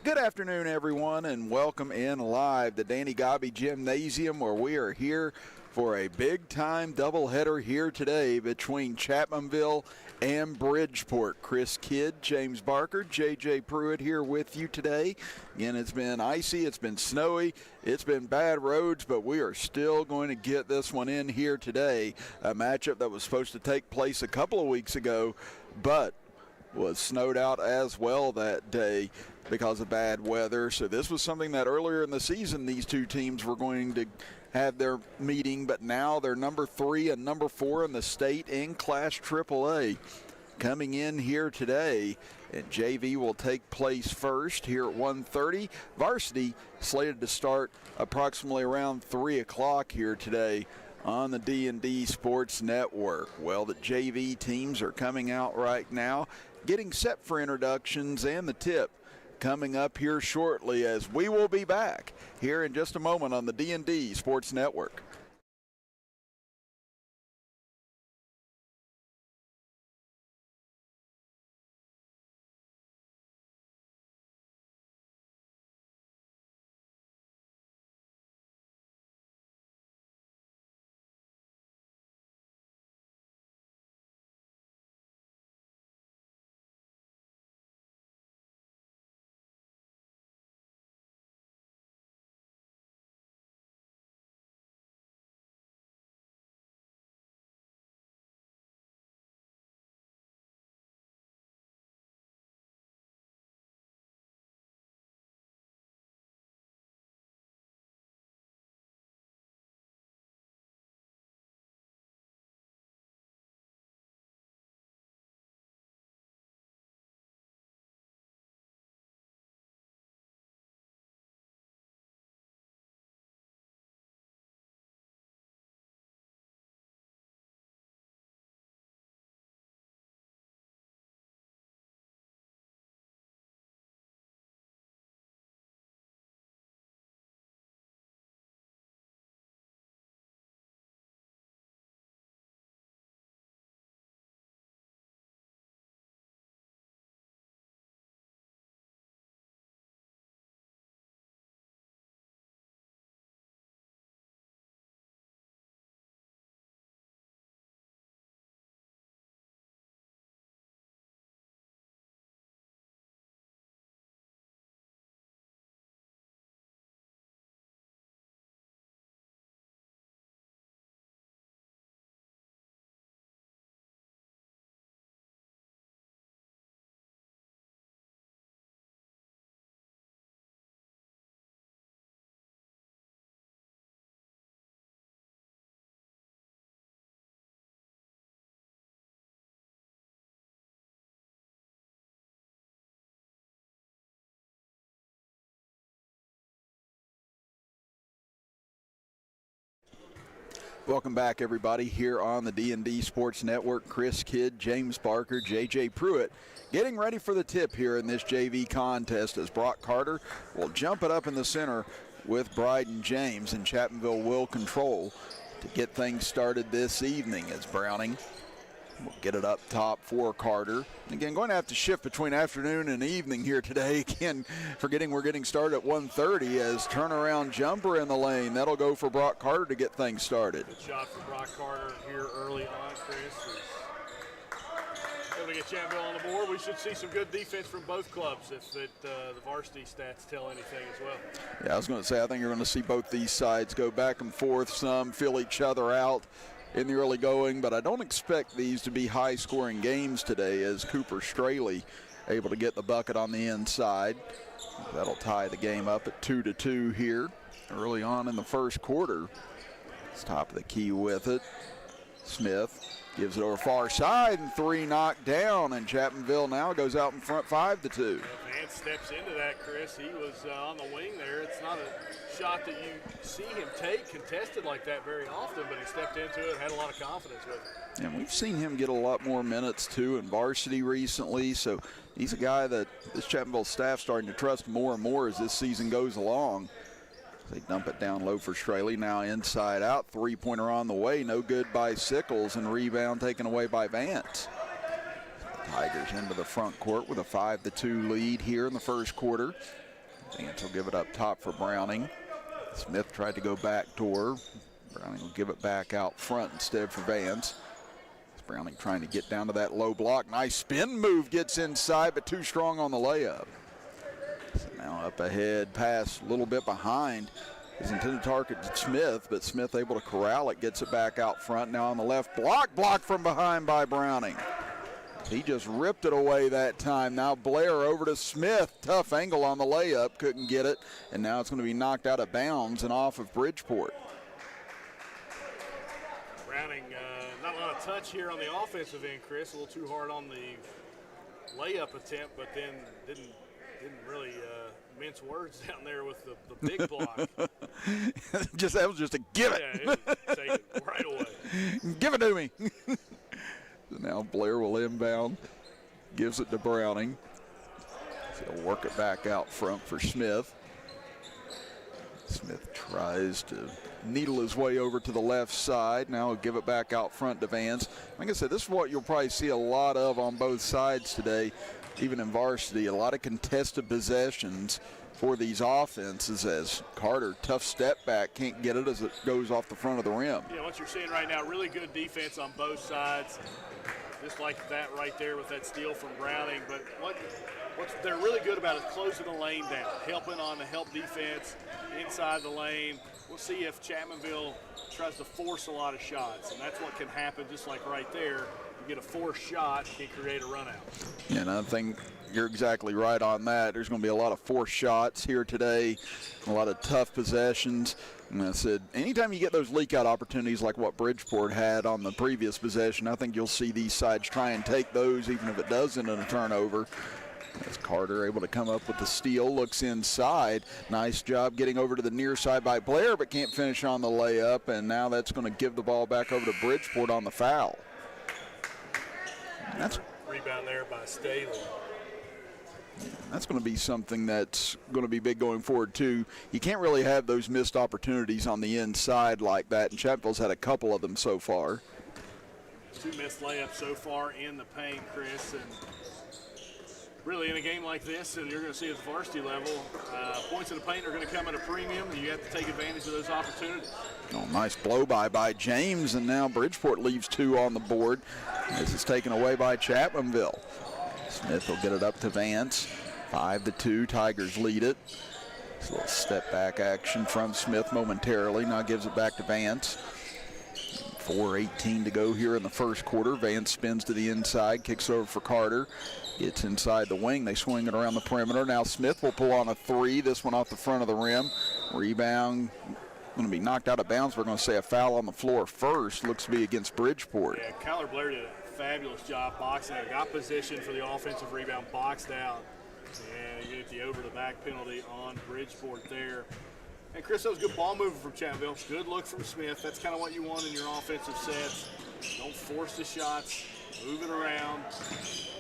Good afternoon, everyone, and welcome in live to Danny Gobby Gymnasium, where we are here for a big-time doubleheader here today between Chapmanville and Bridgeport. Chris Kidd, James Barker, J.J. Pruitt here with you today. Again, it's been icy, it's been snowy, it's been bad roads, but we are still going to get this one in here today. A matchup that was supposed to take place a couple of weeks ago, but was snowed out as well that day because of bad weather. So this was something that earlier in the season these two teams were going to have their meeting, but now they're number 3 and number 4 in the state in Class AAA. Coming in here today, and JV will take place first here at 1:30. Varsity slated to start approximately around 3 o'clock here today on the D&D Sports Network. Well, the JV teams are coming out right now, getting set for introductions and the tip coming up here shortly, as we will be back here in just a moment on the D&D Sports Network. Welcome back, everybody, here on the D&D Sports Network. Chris Kidd, James Barker, J.J. Pruitt getting ready for the tip here in this JV contest, as Brock Carter will jump it up in the center with Bryden James, and Chapmanville will control to get things started this evening, as Browning will get it up top for Carter. Again, going to have to shift between afternoon and evening here today. Again, forgetting we're getting started at 1:30, as turnaround jumper in the lane. That'll go for Brock Carter to get things started. Good shot for Brock Carter here early on, Chris. Able to get Chapmanville on the board. We should see some good defense from both clubs if the varsity stats tell anything as well. Yeah, I was going to say, I think you're going to see both these sides go back and forth some, feel each other out in the early going, but I don't expect these to be high-scoring games today, as Cooper Straley able to get the bucket on the inside. That'll tie the game up at 2-2 here early on in the first quarter. It's top of the key with it. Smith gives it over far side, and 3 knocked down, and Chapmanville now goes out in front 5-2. Vance steps into that, Chris. He was on the wing there. It's not a shot that you see him take contested like that very often, but he stepped into it, had a lot of confidence with it. And we've seen him get a lot more minutes too in varsity recently, so he's a guy that this Chapmanville staff starting to trust more and more as this season goes along. They dump it down low for Straley, now inside out, 3-pointer on the way, no good by Sickles, and rebound taken away by Vance. Tigers into the front court with a 5-2 lead here in the first quarter. Vance will give it up top for Browning. Smith tried to go back door. Browning will give it back out front instead for Vance. Browning trying to get down to that low block. Nice spin move, gets inside, but too strong on the layup. So now up ahead, pass a little bit behind. His intended target to Smith, but Smith able to corral it, gets it back out front. Now on the left block, blocked from behind by Browning. He just ripped it away that time. Now Blair over to Smith. Tough angle on the layup, couldn't get it. And now it's going to be knocked out of bounds and off of Bridgeport. Browning, not a lot of touch here on the offensive end, Chris. A little too hard on the layup attempt, but then didn't really mince words down there with the big block. That was just a give it. Yeah, it was taken right away. Give it to me. So now Blair will inbound, gives it to Browning. So he'll work it back out front for Smith. Smith tries to needle his way over to the left side. Now he'll give it back out front to Vance. Like I said, this is what you'll probably see a lot of on both sides today, even in varsity. A lot of contested possessions for these offenses as Carter, tough step back, can't get it as it goes off the front of the rim. Yeah, what you're seeing right now, really good defense on both sides. Just like that right there with that steal from Browning. But what they're really good about is closing the lane down, helping on the help defense inside the lane. We'll see if Chapmanville tries to force a lot of shots, and that's what can happen just like right there. You get a forced shot, you can create a run out. Yeah, and I think you're exactly right on that. There's going to be a lot of forced shots here today, a lot of tough possessions. And I said, anytime you get those leak-out opportunities like what Bridgeport had on the previous possession, I think you'll see these sides try and take those, even if it does end in a turnover. As Carter able to come up with the steal, looks inside. Nice job getting over to the near side by Blair, but can't finish on the layup. And now that's going to give the ball back over to Bridgeport on the foul. That's rebound there by Staley. That's going to be something that's going to be big going forward, too. You can't really have those missed opportunities on the inside like that, and Chapmanville's had a couple of them so far. 2 missed layups so far in the paint, Chris, and really in a game like this, and you're going to see at the varsity level, points in the paint are going to come at a premium. You have to take advantage of those opportunities. Oh, nice blow-by James, and now Bridgeport leaves 2 on the board. This is taken away by Chapmanville. Smith will get it up to Vance. 5-2, Tigers lead it. This little step back action from Smith momentarily. Now gives it back to Vance. 4:18 to go here in the first quarter. Vance spins to the inside, kicks over for Carter. Gets inside the wing. They swing it around the perimeter. Now Smith will pull on a 3. This one off the front of the rim. Rebound. Going to be knocked out of bounds. We're going to say a foul on the floor first. Looks to be against Bridgeport. Yeah, Kyler Blair did a fabulous job boxing out. Got position for the offensive rebound, boxed out. And you get the over-the-back penalty on Bridgeport there. And Chris, that was good ball movement from Chapmanville. Good look from Smith. That's kind of what you want in your offensive sets. Don't force the shots. Move it around.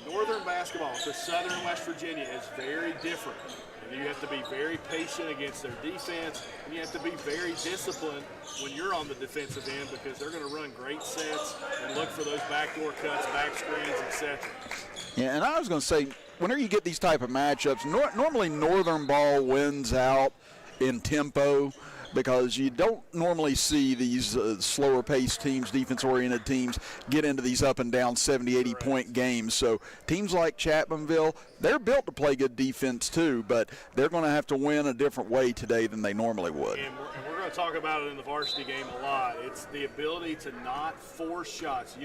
Northern basketball to Southern West Virginia is very different. And you have to be very patient against their defense, and you have to be very disciplined when you're on the defensive end because they're going to run great sets and look for those backdoor cuts, back screens, etc. Yeah, and I was going to say, whenever you get these type of matchups, normally Northern ball wins out in tempo because you don't normally see these slower paced teams, defense-oriented teams, get into these up and down 70, 80-point games. So teams like Chapmanville, they're built to play good defense too, but they're going to have to win a different way today than they normally would. And we're going to talk about it in the varsity game a lot. It's the ability to not force shots.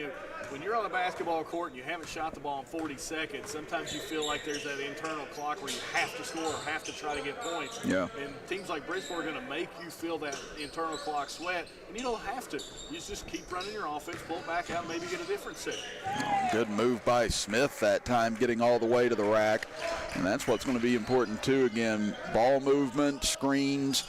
When you're on a basketball court and you haven't shot the ball in 40 seconds, sometimes you feel like there's that internal clock where you have to score or have to try to get points. Yeah. And teams like Bridgeport are going to make you feel that internal clock sweat, and you don't have to. You just keep running your offense, pull it back out, and maybe get a different set. Good move by Smith that time, getting all the way to the rack. And that's what's going to be important too. Again, ball movement, screens,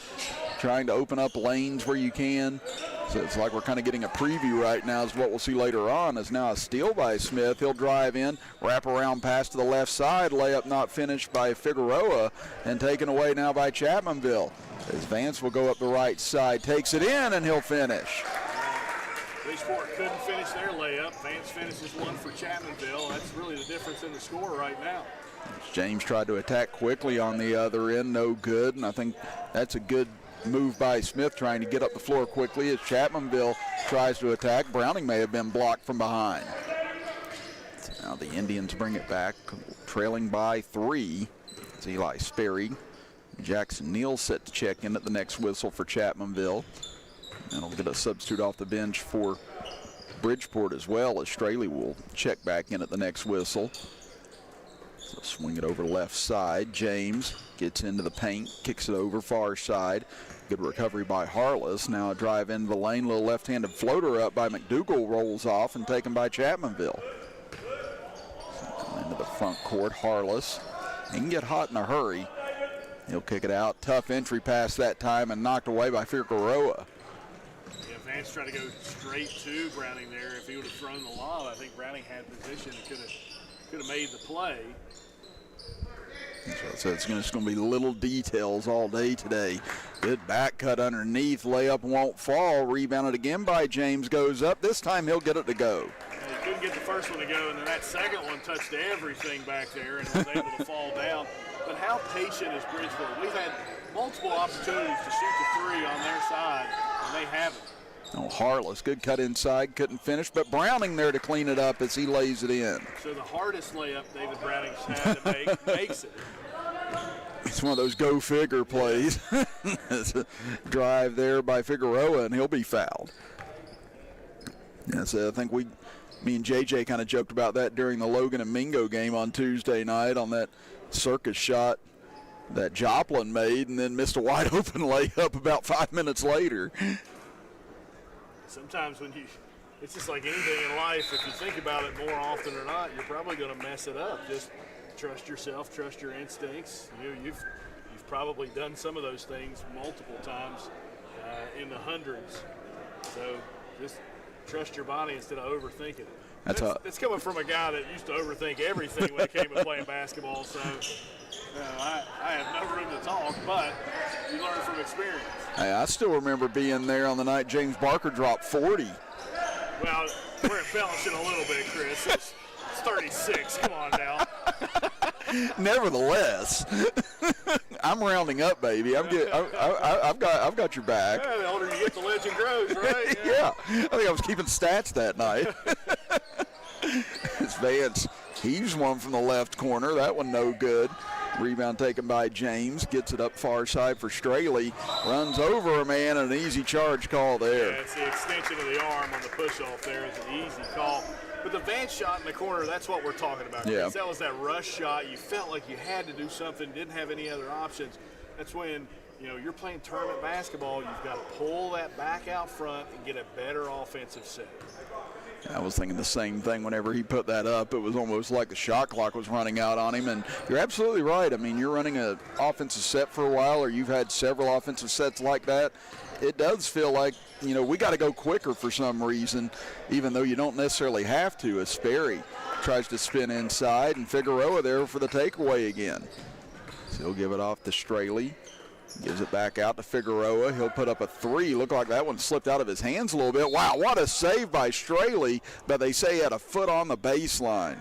trying to open up lanes where you can. So it's like we're kind of getting a preview right now is what we'll see later on. Is now a steal by Smith. He'll drive in, wrap around pass to the left side, layup not finished by Figueroa, and taken away now by Chapmanville. As Vance will go up the right side, takes it in, and he'll finish. Bridgeport couldn't finish their layup. Vance finishes one for Chapmanville. That's really the difference in the score right now. James tried to attack quickly on the other end, no good, and I think that's a good move by Smith trying to get up the floor quickly as Chapmanville tries to attack. Browning may have been blocked from behind. So now the Indians bring it back, trailing by 3. It's Eli Sperry. Jackson Neal set to check in at the next whistle for Chapmanville. And he'll get a substitute off the bench for Bridgeport as well, as Straley will check back in at the next whistle. So swing it over left side. James gets into the paint, kicks it over far side. Good recovery by Harless. Now a drive into the lane, little left-handed floater up by McDougal, rolls off and taken by Chapmanville. So into the front court, Harless. He can get hot in a hurry. He'll kick it out. Tough entry pass that time and knocked away by Figueroa. Yeah, Vance tried to go straight to Browning there. If he would have thrown the lob, I think Browning had position and could have made the play. So it's just going to be little details all day today. Good back cut underneath. Layup won't fall. Rebounded again by James. Goes up. This time he'll get it to go. Yeah, he couldn't get the first one to go, and then that second one touched everything back there and was able to fall down. But how patient is Bridgeport? We've had multiple opportunities to shoot the 3 on their side, and they haven't. Oh, Harless, good cut inside, couldn't finish, but Browning there to clean it up as he lays it in. So the hardest layup David Browning's had to make makes it. It's one of those go-figure plays. It's a drive there by Figueroa, and he'll be fouled. Yes, I think me and JJ kind of joked about that during the Logan and Mingo game on Tuesday night on that circus shot that Joplin made and then missed a wide-open layup about 5 minutes later. Sometimes it's just like anything in life, if you think about it more often or not, you're probably going to mess it up. Just trust yourself, trust your instincts. You've probably done some of those things multiple times in the hundreds. So just trust your body instead of overthinking it. That's coming from a guy that used to overthink everything when it came to playing basketball. So I have no room to talk, but you learn from experience. Hey, I still remember being there on the night James Barker dropped 40. Well, we're embellishing a little bit, Chris. It's 36. Come on now. Nevertheless, I'm rounding up, baby. I've got your back. Yeah, the older you get, the legend grows, right? Yeah. I think I was keeping stats that night. It's Vance. Heaves one from the left corner. That one no good. Rebound taken by James. Gets it up far side for Straley. Runs over a man, and an easy charge call there. Yeah, it's the extension of the arm on the push-off there. It's an easy call. But the Vance shot in the corner, that's what we're talking about. Yeah. That was that rush shot. You felt like you had to do something, didn't have any other options. That's when, you're playing tournament basketball. You've got to pull that back out front and get a better offensive set. I was thinking the same thing whenever he put that up. It was almost like the shot clock was running out on him, and you're absolutely right. I mean, you're running an offensive set for a while, or you've had several offensive sets like that. It does feel like, we got to go quicker for some reason, even though you don't necessarily have to, as Sperry tries to spin inside, and Figueroa there for the takeaway again. So he'll give it off to Straley. Gives it back out to Figueroa. He'll put up a 3. Looked like that one slipped out of his hands a little bit. Wow, what a save by Straley, but they say he had a foot on the baseline.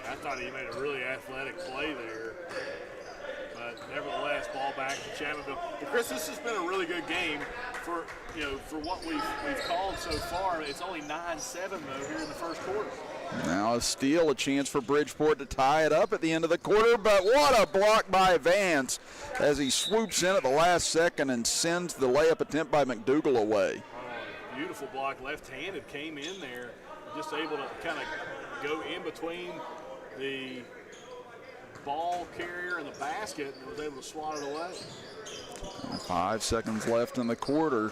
Yeah, I thought he made a really athletic play there. But nevertheless, ball back to Chapmanville. And Chris, this has been a really good game for what we've called so far. It's only 9-7 though here in the first quarter. Now a steal, a chance for Bridgeport to tie it up at the end of the quarter, but what a block by Vance as he swoops in at the last second and sends the layup attempt by McDougal away. Beautiful block, left-handed, came in there, just able to kind of go in between the ball carrier and the basket and was able to swat it away. 5 seconds left in the quarter.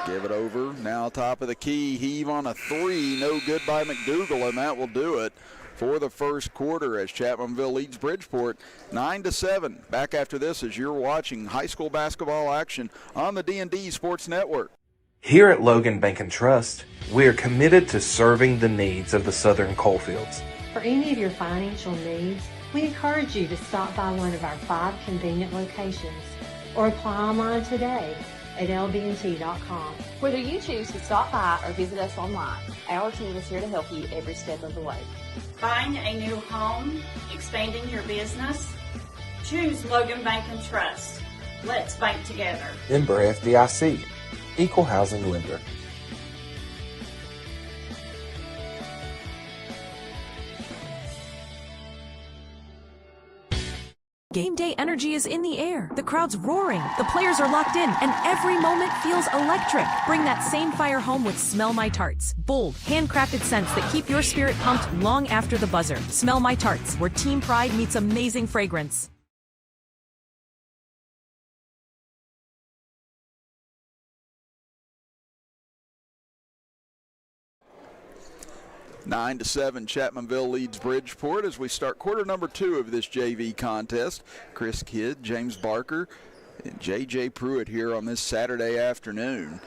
Give it over. Now top of the key. Heave on a 3. No good by McDougal, and that will do it for the first quarter as Chapmanville leads Bridgeport 9-7. Back after this as you're watching high school basketball action on the D&D Sports Network. Here at Logan Bank and Trust, we are committed to serving the needs of the Southern Coalfields. For any of your financial needs, we encourage you to stop by one of our 5 convenient locations or apply online today at lbnt.com. Whether you choose to stop by or visit us online, our team is here to help you every step of the way. Buying a new home, expanding your business? Choose Logan Bank and Trust. Let's bank together. Member FDIC, Equal Housing Lender. Game day energy is in the air. The crowd's roaring, the players are locked in, and every moment feels electric. Bring that same fire home with Smell My Tarts. Bold, handcrafted scents that keep your spirit pumped long after the buzzer. Smell My Tarts, where team pride meets amazing fragrance. Nine to 7, Chapmanville leads Bridgeport as we start quarter number 2 of this JV contest. Chris Kidd, James Barker, and J.J. Pruitt here on this Saturday afternoon.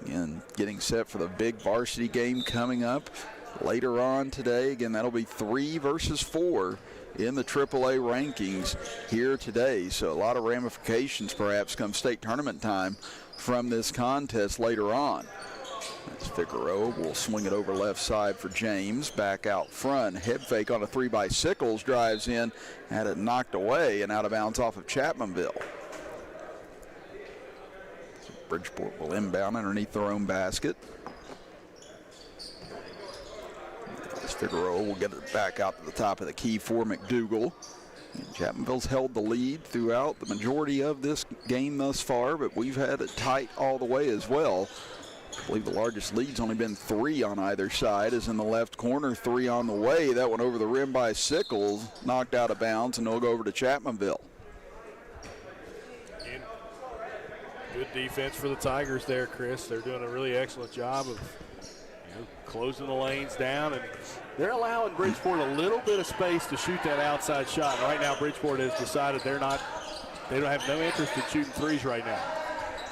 Again, getting set for the big varsity game coming up later on today. Again, that'll be 3 versus 4 in the AAA rankings here today. So a lot of ramifications perhaps come state tournament time from this contest later on. That's Figueroa will swing it over left side for James. Back out front. Head fake on a 3 by Sickles. Drives in. Had it knocked away and out of bounds off of Chapmanville. So Bridgeport will inbound underneath their own basket. As Figueroa will get it back out to the top of the key for McDougal. And Chapmanville's held the lead throughout the majority of this game thus far, but we've had it tight all the way as well. I believe the largest lead's only been 3 on either side. Is in the left corner, 3 on the way. That one over the rim by Sickles, knocked out of bounds, and it'll go over to Chapmanville. And good defense for the Tigers there, Chris. They're doing a really excellent job of closing the lanes down, and they're allowing Bridgeport a little bit of space to shoot that outside shot. And right now, Bridgeport has decided they don't have no interest in shooting threes right now.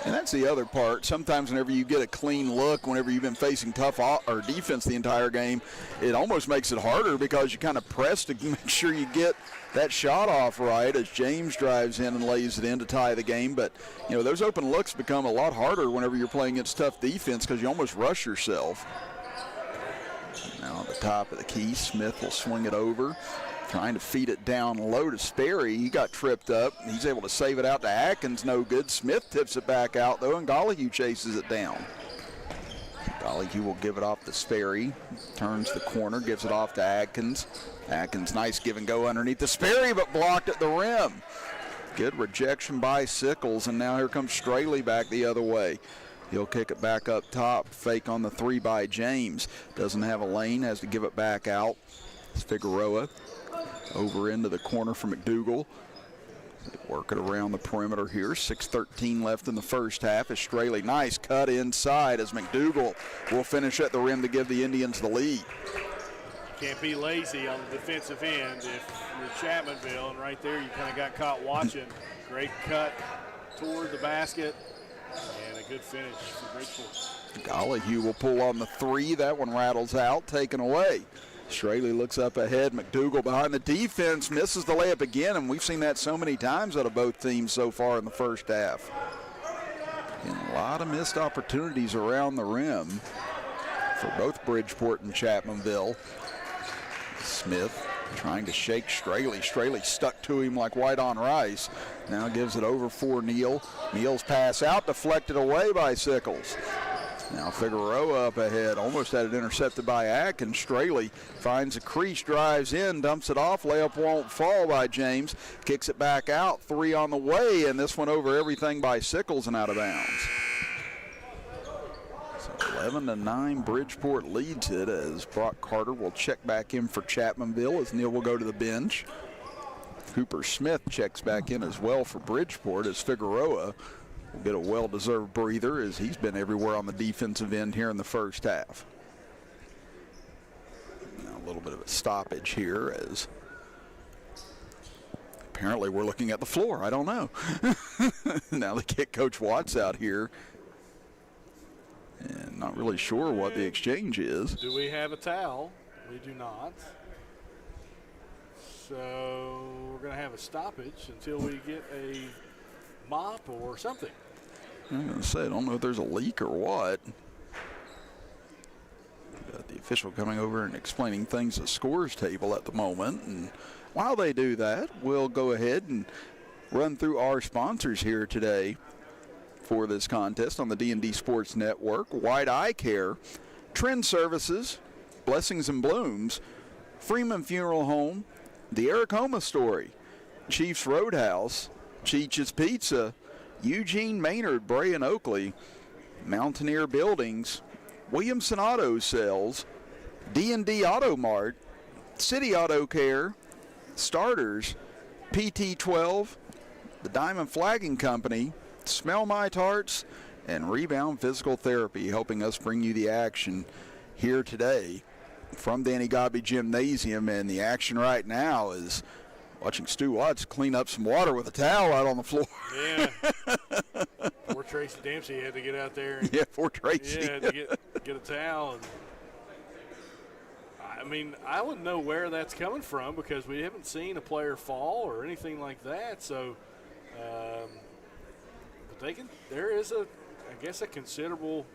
And that's the other part. Sometimes whenever you get a clean look, whenever you've been facing tough or defense the entire game, it almost makes it harder because you kind of press to make sure you get that shot off right as James drives in and lays it in to tie the game. But, you know, those open looks become a lot harder whenever you're playing against tough defense because you almost rush yourself. Now at the top of the key, Smith will swing it over. Trying to feed it down low to Sperry. He got tripped up. He's able to save it out to Atkins. No good. Smith tips it back out, though, and Gollihue chases it down. Gollihue will give it off to Sperry. Turns the corner, gives it off to Atkins. Atkins, nice give and go underneath the Sperry, but blocked at the rim. Good rejection by Sickles, and now here comes Straley back the other way. He'll kick it back up top. Fake on the 3 by James. Doesn't have a lane, has to give it back out. It's Figueroa. Over into the corner for McDougal. They work it around the perimeter here. 6:13 left in the first half. As Straley, nice cut inside as McDougal will finish at the rim to give the Indians the lead. Can't be lazy on the defensive end if you're Chapmanville, and right there you kind of got caught watching. Great cut toward the basket, and a good finish for Bridgeport. Gollihue will pull on the 3. That one rattles out, taken away. Straley looks up ahead. McDougal behind the defense, misses the layup again, and we've seen that so many times out of both teams so far in the first half. And a lot of missed opportunities around the rim for both Bridgeport and Chapmanville. Smith trying to shake Straley. Straley stuck to him like white on rice. Now gives it over for Neal. Neal's pass out, deflected away by Sickles. Now Figueroa up ahead, almost had it intercepted by Atkins. Straley finds a crease, drives in, dumps it off. Layup won't fall by James. Kicks it back out, 3 on the way, and this one over everything by Sickles and out of bounds. So 11-9, Bridgeport leads it as Brock Carter will check back in for Chapmanville as Neal will go to the bench. Cooper Smith checks back in as well for Bridgeport as Figueroa will get a well-deserved breather as he's been everywhere on the defensive end here in the first half. Now a little bit of a stoppage here as apparently we're looking at the floor. I don't know. Now they kick Coach Watts out here. And not really sure what the exchange is. Do we have a towel? We do not. So we're going to have a stoppage until we get a mop or something. I'm going to say, I don't know if there's a leak or what. Got the official coming over and explaining things at scores table at the moment. And while they do that, we'll go ahead and run through our sponsors here today for this contest on the D&D Sports Network. White Eye Care, Trend Services, Blessings and Blooms, Freeman Funeral Home, The Eric Homa Story, Chiefs Roadhouse, Cheech's Pizza, Eugene Maynard, Bray and Oakley, Mountaineer Buildings, Williamson Auto Sales, D&D Auto Mart, City Auto Care, Starters, PT12, the Diamond Flagging Company, Smell My Tarts, and Rebound Physical Therapy, helping us bring you the action here today from Danny Gobby Gymnasium. And the action right now is watching Stu Watts clean up some water with a towel out on the floor. Yeah. Poor Tracy Dempsey had to get out there. And, yeah, poor Tracy. Yeah, to get a towel. And, I mean, I wouldn't know where that's coming from because we haven't seen a player fall or anything like that. So, but there is I guess a considerable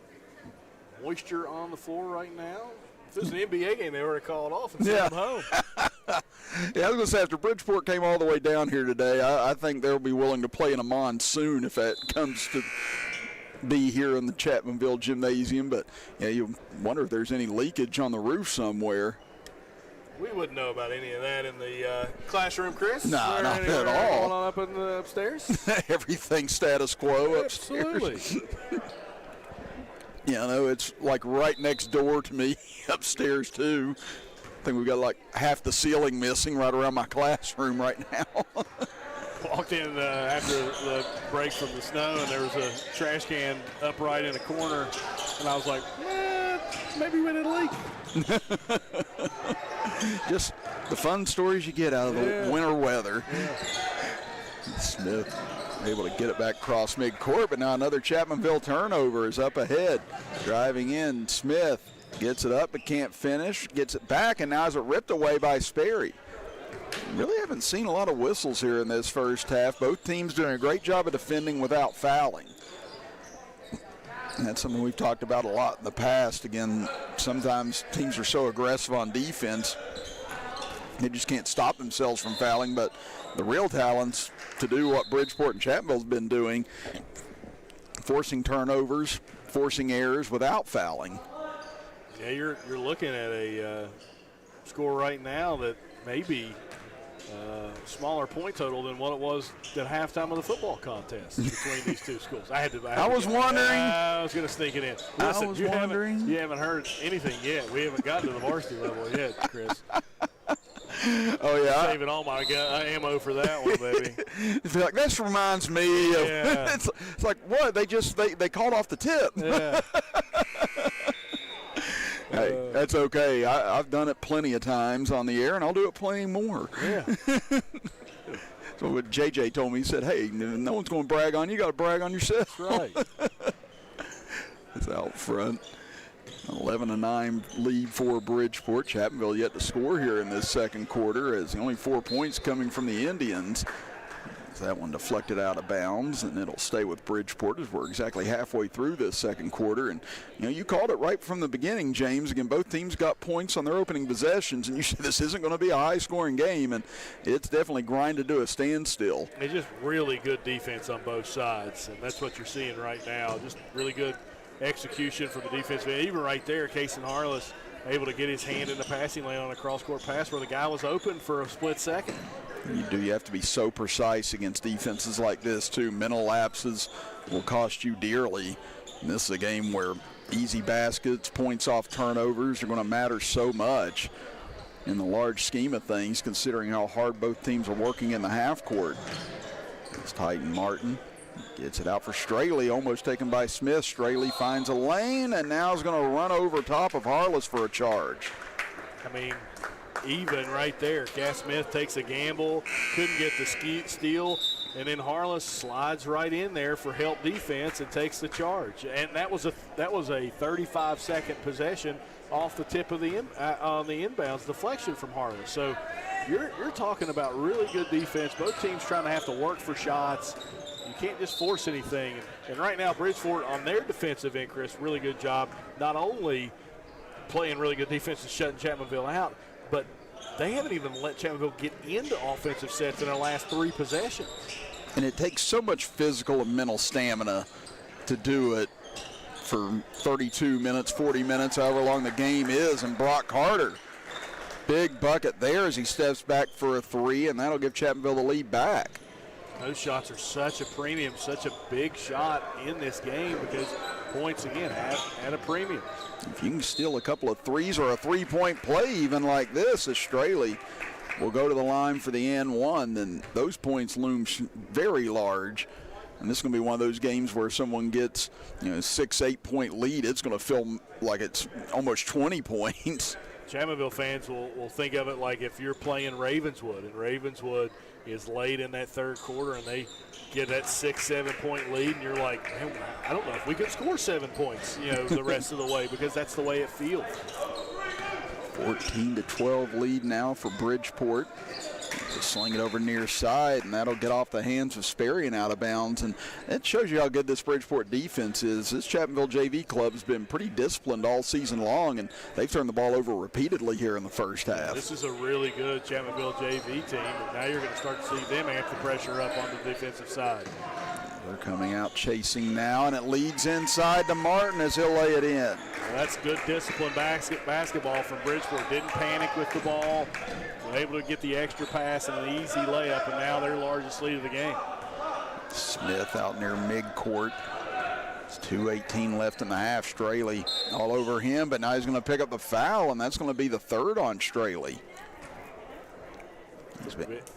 moisture on the floor right now. If this was an NBA game, they would have called off and sent them home. Yeah, I was going to say, after Bridgeport came all the way down here today, I think they'll be willing to play in a monsoon if that comes to be here in the Chapmanville Gymnasium. But, yeah, you wonder if there's any leakage on the roof somewhere. We wouldn't know about any of that in the classroom, Chris. No, not at all. Going on up in the upstairs? Everything status quo Absolutely. upstairs. Yeah, I know it's like right next door to me upstairs, too. I think we've got like half the ceiling missing right around my classroom right now. Walked in after the break from the snow, and there was a trash can upright in a corner, and I was like, maybe we did a leak. Just the fun stories you get out of the winter weather. Yeah. Smith able to get it back across midcourt, but now another Chapmanville turnover is up ahead. Driving in, Smith gets it up but can't finish, gets it back, and now is it ripped away by Sperry. Really haven't seen a lot of whistles here in this first half. Both teams doing a great job of defending without fouling. And that's something we've talked about a lot in the past. Again, sometimes teams are so aggressive on defense, they just can't stop themselves from fouling. But the real talents to do what Bridgeport and Chapmanville's been doing, forcing turnovers, forcing errors without fouling. Yeah, you're looking at a score right now that may be smaller point total than what it was at halftime of the football contest between these two schools. I was wondering. I was going to sneak it in. Listen, I was wondering. You haven't heard anything yet. We haven't gotten to the varsity level yet, Chris. Oh, yeah. Saving all my ammo for that one, baby. It's like, this reminds me of, it's like, what? They called off the tip. Yeah. Hey, that's okay. I've done it plenty of times on the air, and I'll do it plenty more. Yeah. So what JJ told me, he said, hey, no one's going to brag on you. You got to brag on yourself. That's right. It's out front. 11-9 lead for Bridgeport. Chapmanville yet to score here in this second quarter, as the only 4 points coming from the Indians. That one deflected out of bounds, and it'll stay with Bridgeport as we're exactly halfway through this second quarter. And, you called it right from the beginning, James. Again, both teams got points on their opening possessions, and you said this isn't going to be a high-scoring game, and it's definitely grinded to a standstill. It's just really good defense on both sides, and that's what you're seeing right now. Just really good execution from the defense. Even right there, Kason Harless able to get his hand in the passing lane on a cross-court pass where the guy was open for a split second. You have to be so precise against defenses like this, too. Mental lapses will cost you dearly. And this is a game where easy baskets, points off turnovers are going to matter so much in the large scheme of things, considering how hard both teams are working in the half court. It's Titan Martin. Gets it out for Straley, almost taken by Smith. Straley finds a lane, and now is going to run over top of Harless for a charge. I mean, even right there. Cass Smith takes a gamble, couldn't get the steal, and then Harless slides right in there for help defense and takes the charge. And that was a 35-second possession off the tip of on the inbounds deflection from Harless. So you're talking about really good defense. Both teams trying to have to work for shots. You can't just force anything. And right now, Bridgeport on their defensive end, Chris, really good job. Not only playing really good defense and shutting Chapmanville out, but they haven't even let Chapmanville get into offensive sets in their last 3 possessions. And it takes so much physical and mental stamina to do it for 32 minutes, 40 minutes, however long the game is. And Brock Carter, big bucket there as he steps back for a 3, and that'll give Chapmanville the lead back. Those shots are such a premium, such a big shot in this game because points, again, at a premium. If you can steal a couple of 3s or a 3-point play even like this, as Straley will go to the line for the N1, then those points loom very large. And this is going to be one of those games where someone gets, 6-8 point lead. It's going to feel like it's almost 20 points. Chapmanville fans will think of it like if you're playing Ravenswood, and Ravenswood is late in that third quarter and they get that 6-7 point lead, and you're like, man, I don't know if we could score 7 points, the rest of the way, because that's the way it feels. 14-12 lead now for Bridgeport. Just sling it over near side, and that'll get off the hands of Sperry and out of bounds. And it shows you how good this Bridgeport defense is. This Chapmanville JV club has been pretty disciplined all season long, and they've turned the ball over repeatedly here in the first half. This is a really good Chapmanville JV team, and now you're going to start to see them amp the pressure up on the defensive side. They're coming out chasing now, and it leads inside to Martin as he'll lay it in. Well, that's good disciplined basketball from Bridgeport. Didn't panic with the ball. Were able to get the extra pass and an easy layup, and now their largest lead of the game. Smith out near midcourt. It's 2:18 left in the half. Straley all over him, but now he's going to pick up the foul, and that's going to be the 3rd on Straley.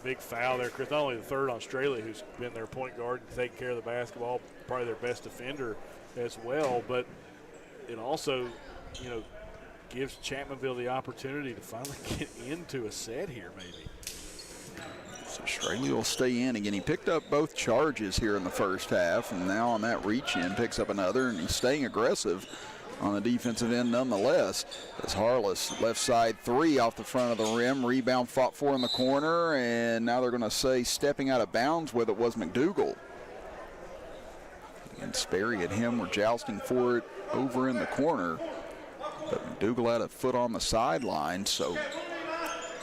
Big foul there, Chris. Not only the 3rd on Straley, who's been their point guard and taking care of the basketball, probably their best defender as well, but it also, gives Chapmanville the opportunity to finally get into a set here, maybe. So Straley will stay in again. He picked up both charges here in the first half, and now on that reach in picks up another, and he's staying aggressive on the defensive end nonetheless. As Harless, left side 3 off the front of the rim. Rebound fought for in the corner, and now they're going to say stepping out of bounds with it was McDougal. And Sperry and him were jousting for it over in the corner. But McDougal had a foot on the sideline, so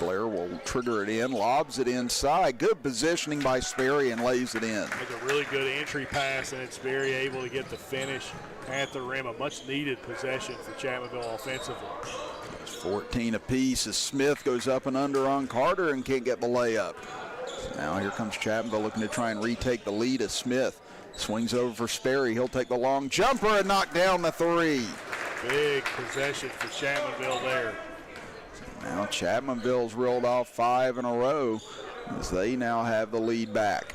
Blair will trigger it in, lobs it inside. Good positioning by Sperry and lays it in. It's a really good entry pass, and it's Sperry able to get the finish at the rim. A much-needed possession for Chapmanville offensively. It's 14 apiece as Smith goes up and under on Carter and can't get the layup. So now here comes Chapmanville looking to try and retake the lead as Smith swings over for Sperry. He'll take the long jumper and knock down the 3. Big possession for Chapmanville there. Now Chapmanville's reeled off 5 in a row as they now have the lead back.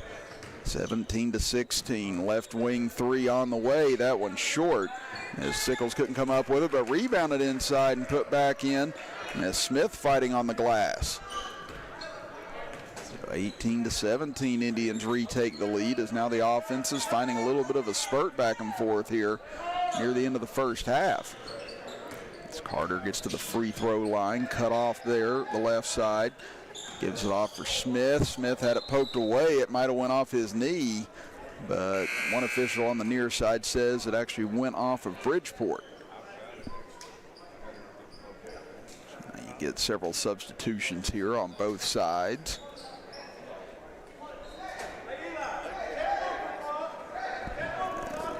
17-16, left wing 3 on the way. That one's short as Sickles couldn't come up with it, but rebounded inside and put back in. And as Smith fighting on the glass. So 18-17, Indians retake the lead as now the offense is finding a little bit of a spurt back and forth here near the end of the first half. As Carter gets to the free throw line, cut off there, the left side. Gives it off for Smith. Smith had it poked away. It might have went off his knee, but one official on the near side says it actually went off of Bridgeport. Now you get several substitutions here on both sides.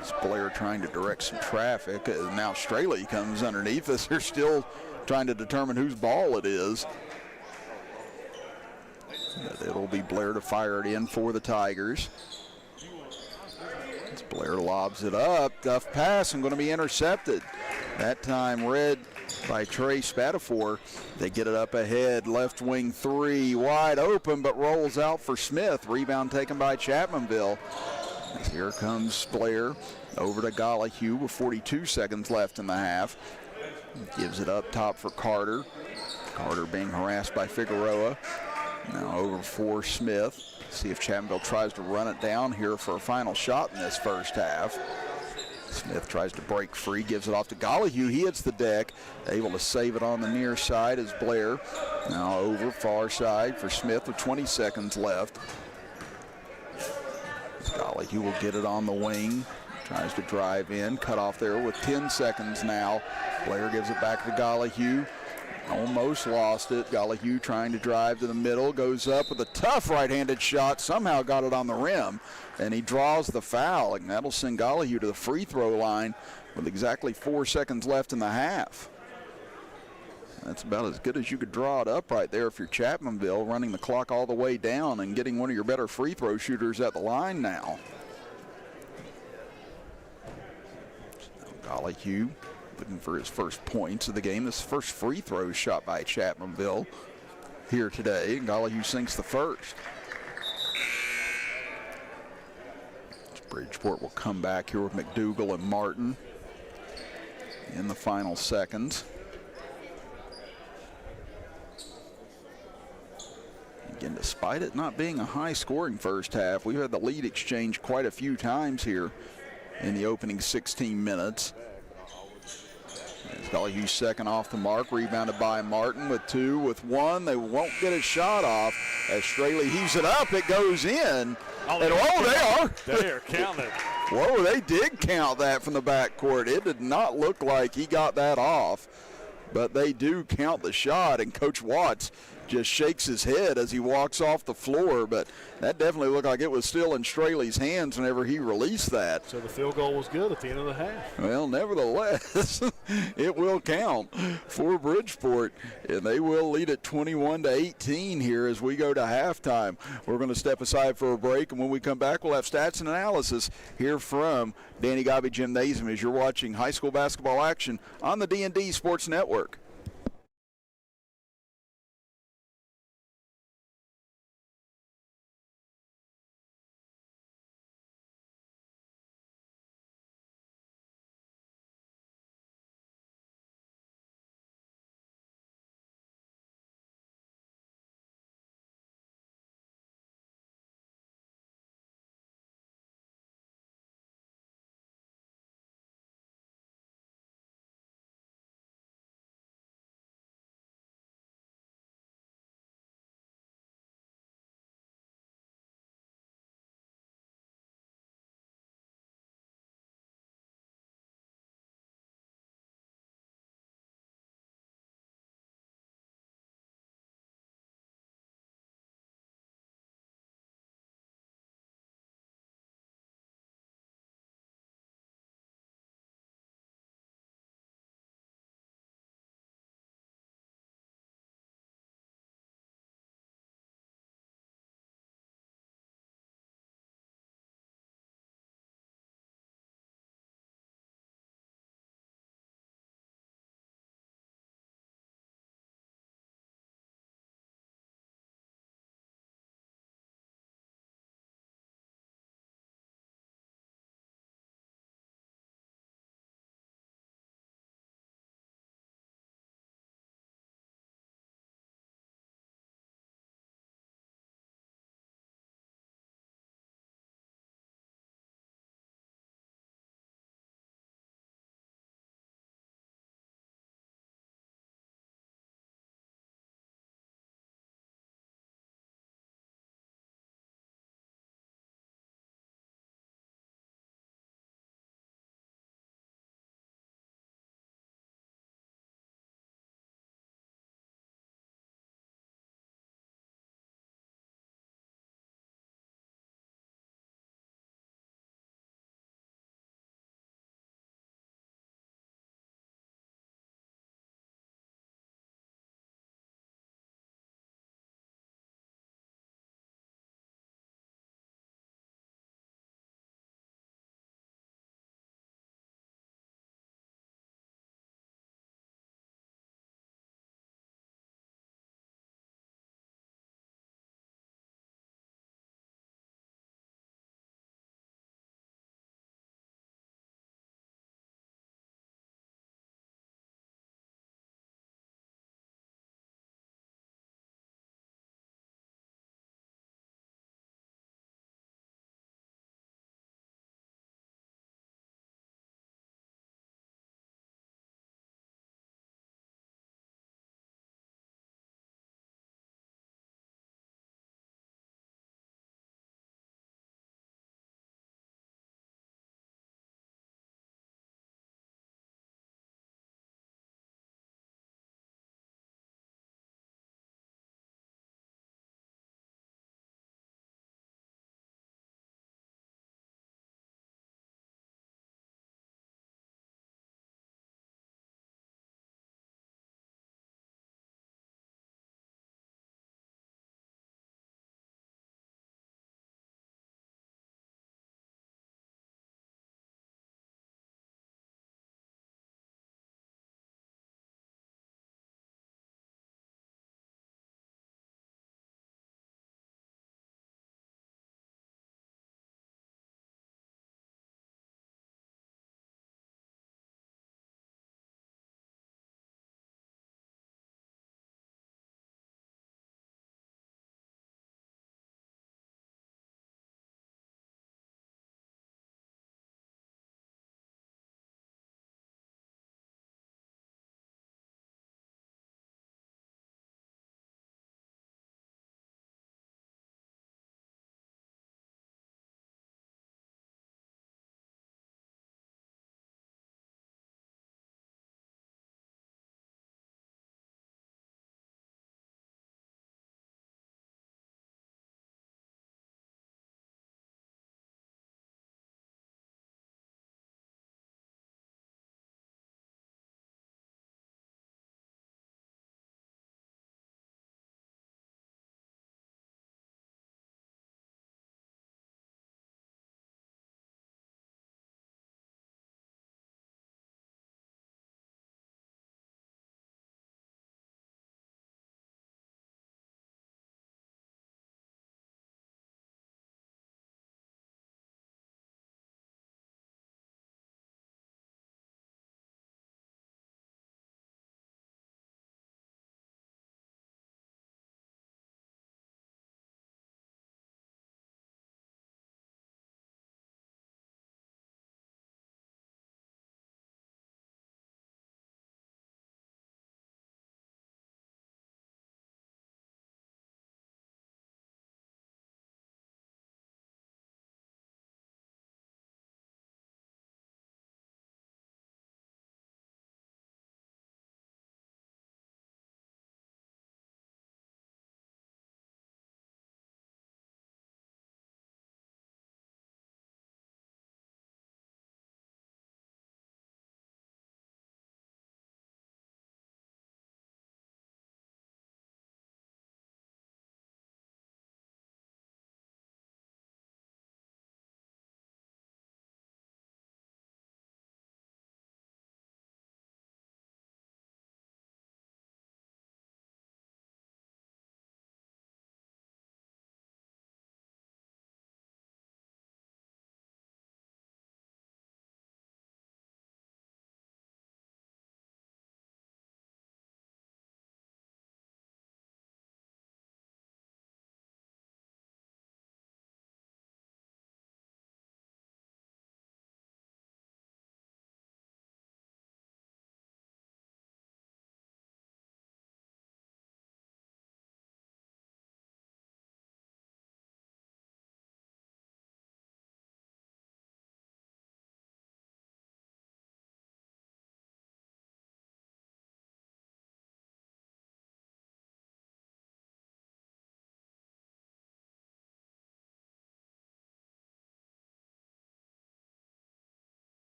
As Blair trying to direct some traffic. Now Straley comes underneath us. They're still trying to determine whose ball it is. But it'll be Blair to fire it in for the Tigers. As Blair lobs it up, tough pass and going to be intercepted. That time read by Trey Spatafor. They get it up ahead, left wing 3, wide open, but rolls out for Smith. Rebound taken by Chapmanville. As here comes Blair over to Gollihue with 42 seconds left in the half. Gives it up top for Carter. Carter being harassed by Figueroa. Now over for Smith. See if Chapmanville tries to run it down here for a final shot in this first half. Smith tries to break free, gives it off to Gollihue. He hits the deck, able to save it on the near side as Blair. Now over far side for Smith with 20 seconds left. He will get it on the wing. Tries to drive in, cut off there with 10 seconds now. Blair gives it back to Gollihue. Almost lost it. Gollihue trying to drive to the middle, goes up with a tough right-handed shot, somehow got it on the rim, and he draws the foul, and that'll send Gollihue to the free throw line with exactly 4 seconds left in the half. That's about as good as you could draw it up right there if you're Chapmanville, running the clock all the way down and getting one of your better free throw shooters at the line now. Gollihue looking for his first points of the game. This first free throw shot by Chapmanville here today. Gollihue sinks the first. Bridgeport will come back here with McDougal and Martin in the final seconds. Again, despite it not being a high-scoring first half, we've had the lead exchange quite a few times here in the opening 16 minutes. Gollihue second off the mark, rebounded by Martin with 2, with 1. They won't get a shot off as Straley heaves it up. It goes in. Oh, And they are. They are counting. Whoa, they did count that from the backcourt. It did not look like he got that off, but they do count the shot, and Coach Watts just shakes his head as he walks off the floor, but that definitely looked like it was still in Straley's hands whenever he released that. So the field goal was good at the end of the half. Well, nevertheless, it will count for Bridgeport, and they will lead at 21-18 here as we go to halftime. We're going to step aside for a break, and when we come back, we'll have stats and analysis here from Danny Gobby Gymnasium as you're watching high school basketball action on the D&D Sports Network.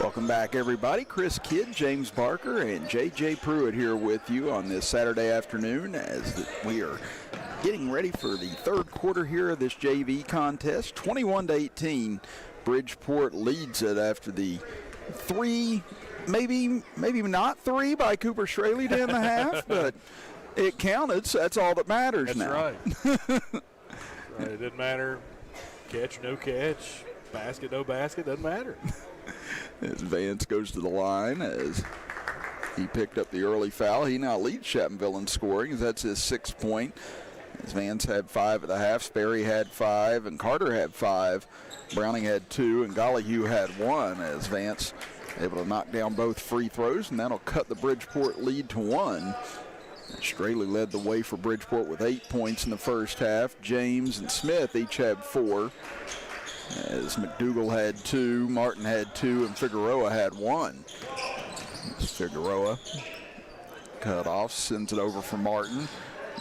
Welcome back, everybody. Chris Kidd, James Barker, and J.J. Pruitt here with you on this Saturday afternoon as we are getting ready for the third quarter here of this JV contest. 21-18, Bridgeport leads it after the three, maybe not three by Cooper Straley to end the half, but it counted, so that's all that matters now. That's right. Right. It didn't matter, catch, no catch, basket, no basket, doesn't matter. As Vance goes to the line as he picked up the early foul. He now leads Chapmanville in scoring as that's his 6th point. As Vance had 5 at the half, Sperry had 5, and Carter had 5. Browning had 2, and Gollihue had 1 as Vance able to knock down both free throws, and that'll cut the Bridgeport lead to 1. Straley led the way for Bridgeport with 8 points in the first half. James and Smith each had 4. As McDougal had 2, Martin had 2, and Figueroa had 1. As Figueroa cut off, sends it over for Martin.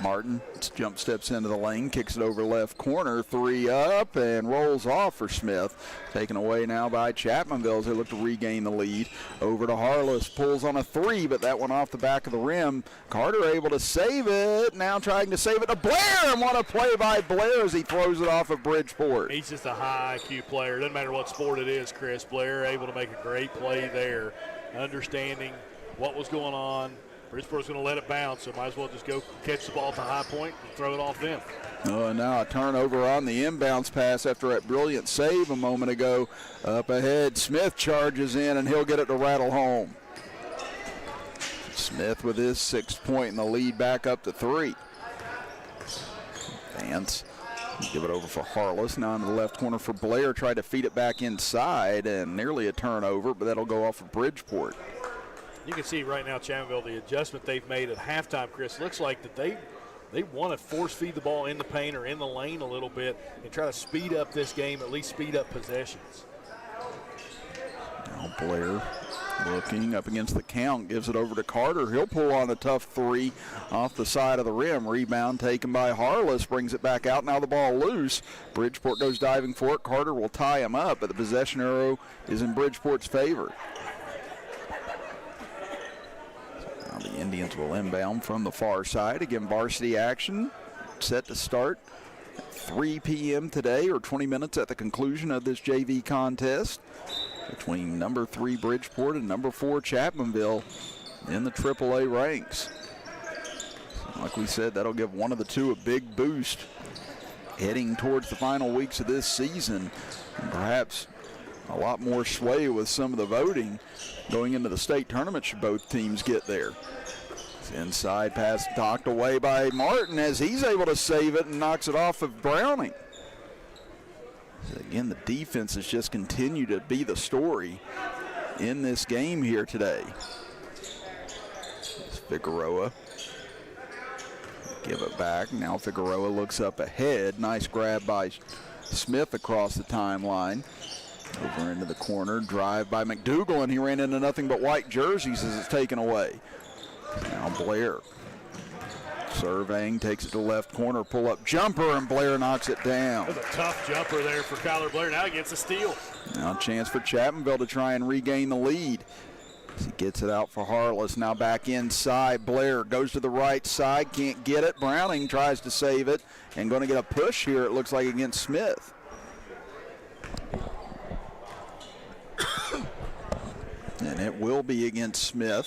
Martin jump steps into the lane, kicks it over left corner, 3 up, and rolls off for Smith. Taken away now by Chapmanville as they look to regain the lead. Over to Harless, pulls on a 3, but that one off the back of the rim. Carter able to save it, now trying to save it to Blair, and what a play by Blair as he throws it off of Bridgeport. He's just a high IQ player. Doesn't matter what sport it is, Chris. Blair able to make a great play there, understanding what was going on. Bridgeport's going to let it bounce, so might as well just go catch the ball at the high point and throw it off them. Oh, and now a turnover on the inbounds pass after that brilliant save a moment ago. Up ahead, Smith charges in, and he'll get it to rattle home. Smith with his 6th point and the lead back up to 3. Vance give it over for Harless. Now into the left corner for Blair. Tried to feed it back inside, and nearly a turnover, but that'll go off for Bridgeport. You can see right now, Chapmanville, the adjustment they've made at halftime, Chris, looks like that they want to force feed the ball in the paint or in the lane a little bit and try to speed up this game, at least speed up possessions. Now Blair looking up against the count, gives it over to Carter. He'll pull on a tough 3 off the side of the rim. Rebound taken by Harless, brings it back out. Now the ball loose. Bridgeport goes diving for it. Carter will tie him up, but the possession arrow is in Bridgeport's favor. The Indians will inbound from the far side. Again, varsity action set to start at 3 p.m. today, or 20 minutes at the conclusion of this JV contest between number 3 Bridgeport and number 4 Chapmanville in the AAA ranks. Like we said, that'll give one of the two a big boost heading towards the final weeks of this season, and perhaps a lot more sway with some of the voting going into the state tournament should both teams get there. It's inside pass knocked away by Martin as he's able to save it and knocks it off of Browning. So again, the defense has just continued to be the story in this game here today. It's Figueroa. Give it back. Now Figueroa looks up ahead. Nice grab by Smith across the timeline. Over into the corner, drive by McDougal, and he ran into nothing but white jerseys as it's taken away. Now Blair surveying, takes it to left corner, pull-up jumper, and Blair knocks it down. That was a tough jumper there for Kyler Blair. Now he gets a steal. Now a chance for Chapmanville to try and regain the lead. He gets it out for Harless. Now back inside. Blair goes to the right side, can't get it. Browning tries to save it, and going to get a push here, it looks like, against Smith. And it will be against Smith.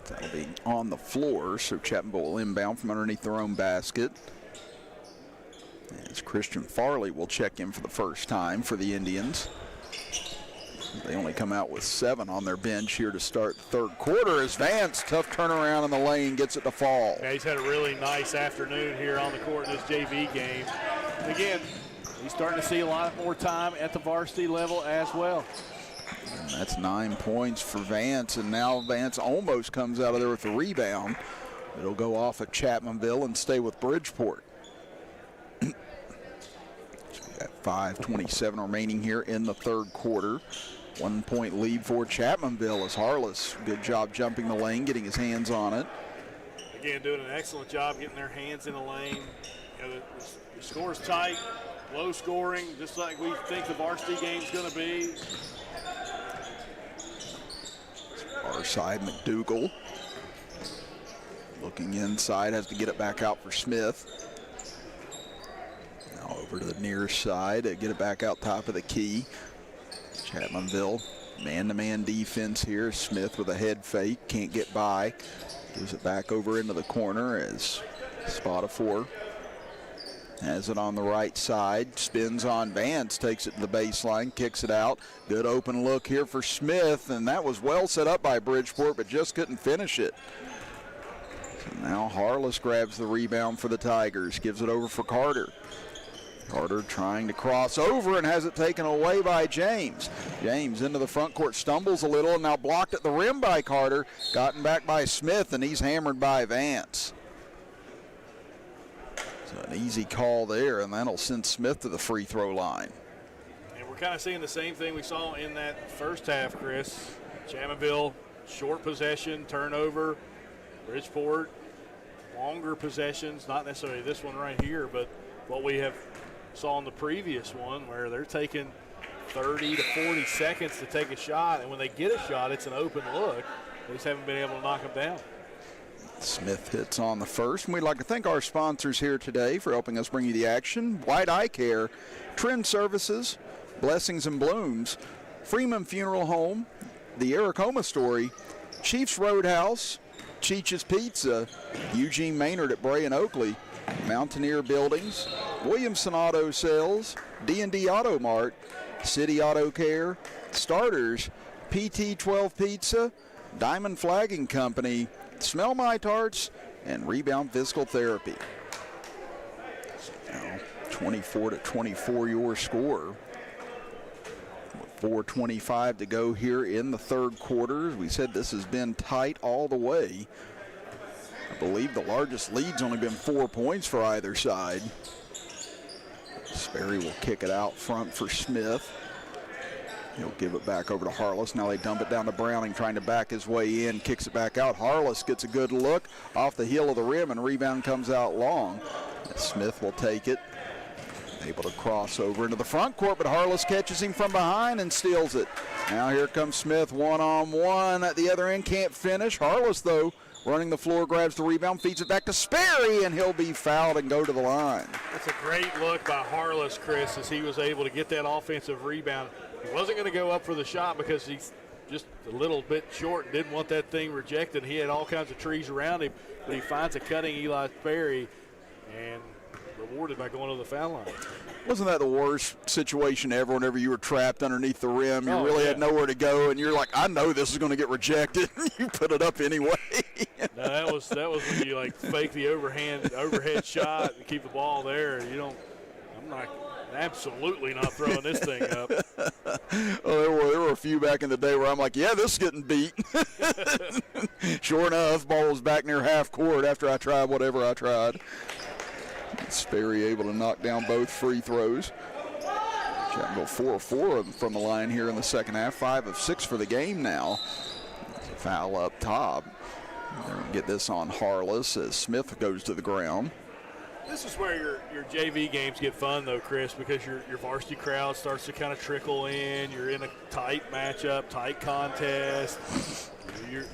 That'll be on the floor, so Chapmanville will inbound from underneath their own basket. As Christian Farley will check in for the first time for the Indians. They only come out with 7 on their bench here to start the third quarter as Vance, tough turnaround in the lane, gets it to fall. Yeah, he's had a really nice afternoon here on the court in this JV game. And again, he's starting to see a lot more time at the varsity level as well. And that's 9 points for Vance, and now Vance almost comes out of there with a rebound. It'll go off at Chapmanville and stay with Bridgeport. So we got 5:27 remaining here in the third quarter. 1 point lead for Chapmanville as Harless, good job jumping the lane, getting his hands on it. Again, doing an excellent job getting their hands in the lane. You know, the score's tight. Low scoring, just like we think the varsity game's going to be. Our side, McDougal. Looking inside, has to get it back out for Smith. Now over to the near side, get it back out top of the key. Chapmanville, man-to-man defense here. Smith with a head fake, can't get by. Gives it back over into the corner as Spottifor has it on the right side. Spins on Vance, takes it to the baseline, kicks it out. Good open look here for Smith, and that was well set up by Bridgeport, but just couldn't finish it. So now Harless grabs the rebound for the Tigers, gives it over for Carter. Carter trying to cross over and has it taken away by James. James into the front court, stumbles a little, and now blocked at the rim by Carter. Gotten back by Smith, and he's hammered by Vance. So an easy call there, and that'll send Smith to the free throw line. And we're kind of seeing the same thing we saw in that first half, Chris. Chapmanville, short possession, turnover. Bridgeport, longer possessions, not necessarily this one right here, but what we have saw in the previous one where they're taking 30 to 40 seconds to take a shot, and when they get a shot, it's an open look. They just haven't been able to knock them down. Smith hits on the first, and we'd like to thank our sponsors here today for helping us bring you the action. White Eye Care, Trend Services, Blessings and Blooms, Freeman Funeral Home, the Aracoma Story, Chiefs Roadhouse, Cheech's Pizza, Eugene Maynard at Bray and Oakley, Mountaineer Buildings, Williamson Auto Sales, D&D Auto Mart, City Auto Care, Starters, PT12 Pizza, Diamond Flagging Company, Smell My Tarts, and Rebound Physical Therapy. Now 24-24 your score. 4:25 to go here in the third quarter. We said this has been tight all the way. I believe the largest lead's only been 4 points for either side. Sperry will kick it out front for Smith. He'll give it back over to Harless. Now they dump it down to Browning, trying to back his way in, kicks it back out. Harless gets a good look off the heel of the rim, and rebound comes out long. Smith will take it. Able to cross over into the front court, but Harless catches him from behind and steals it. Now here comes Smith one-on-one at the other end, can't finish. Harless, though, running the floor, grabs the rebound, feeds it back to Sperry, and he'll be fouled and go to the line. That's a great look by Harless, Chris, as he was able to get that offensive rebound. He wasn't going to go up for the shot because he's just a little bit short and didn't want that thing rejected. He had all kinds of trees around him, but he finds a cutting Eli Sperry and rewarded by going to the foul line. Wasn't that the worst situation ever whenever you were trapped underneath the rim? You really had nowhere to go, and you're like, I know this is going to get rejected. You put it up anyway. No, that was when you like fake the overhead shot and keep the ball there. I'm absolutely not throwing this thing up. Oh, there were a few back in the day where I'm like, yeah, this is getting beat. Sure enough, ball was back near half court after I tried whatever I tried. Sperry able to knock down both free throws. Chapmanville 4 of 4 from the line here in the second half, 5 of 6 for the game now. There's a foul up top. They're going to get this on Harless as Smith goes to the ground. This is where your JV games get fun, though, Chris, because your varsity crowd starts to kind of trickle in. You're in a tight matchup, tight contest. You're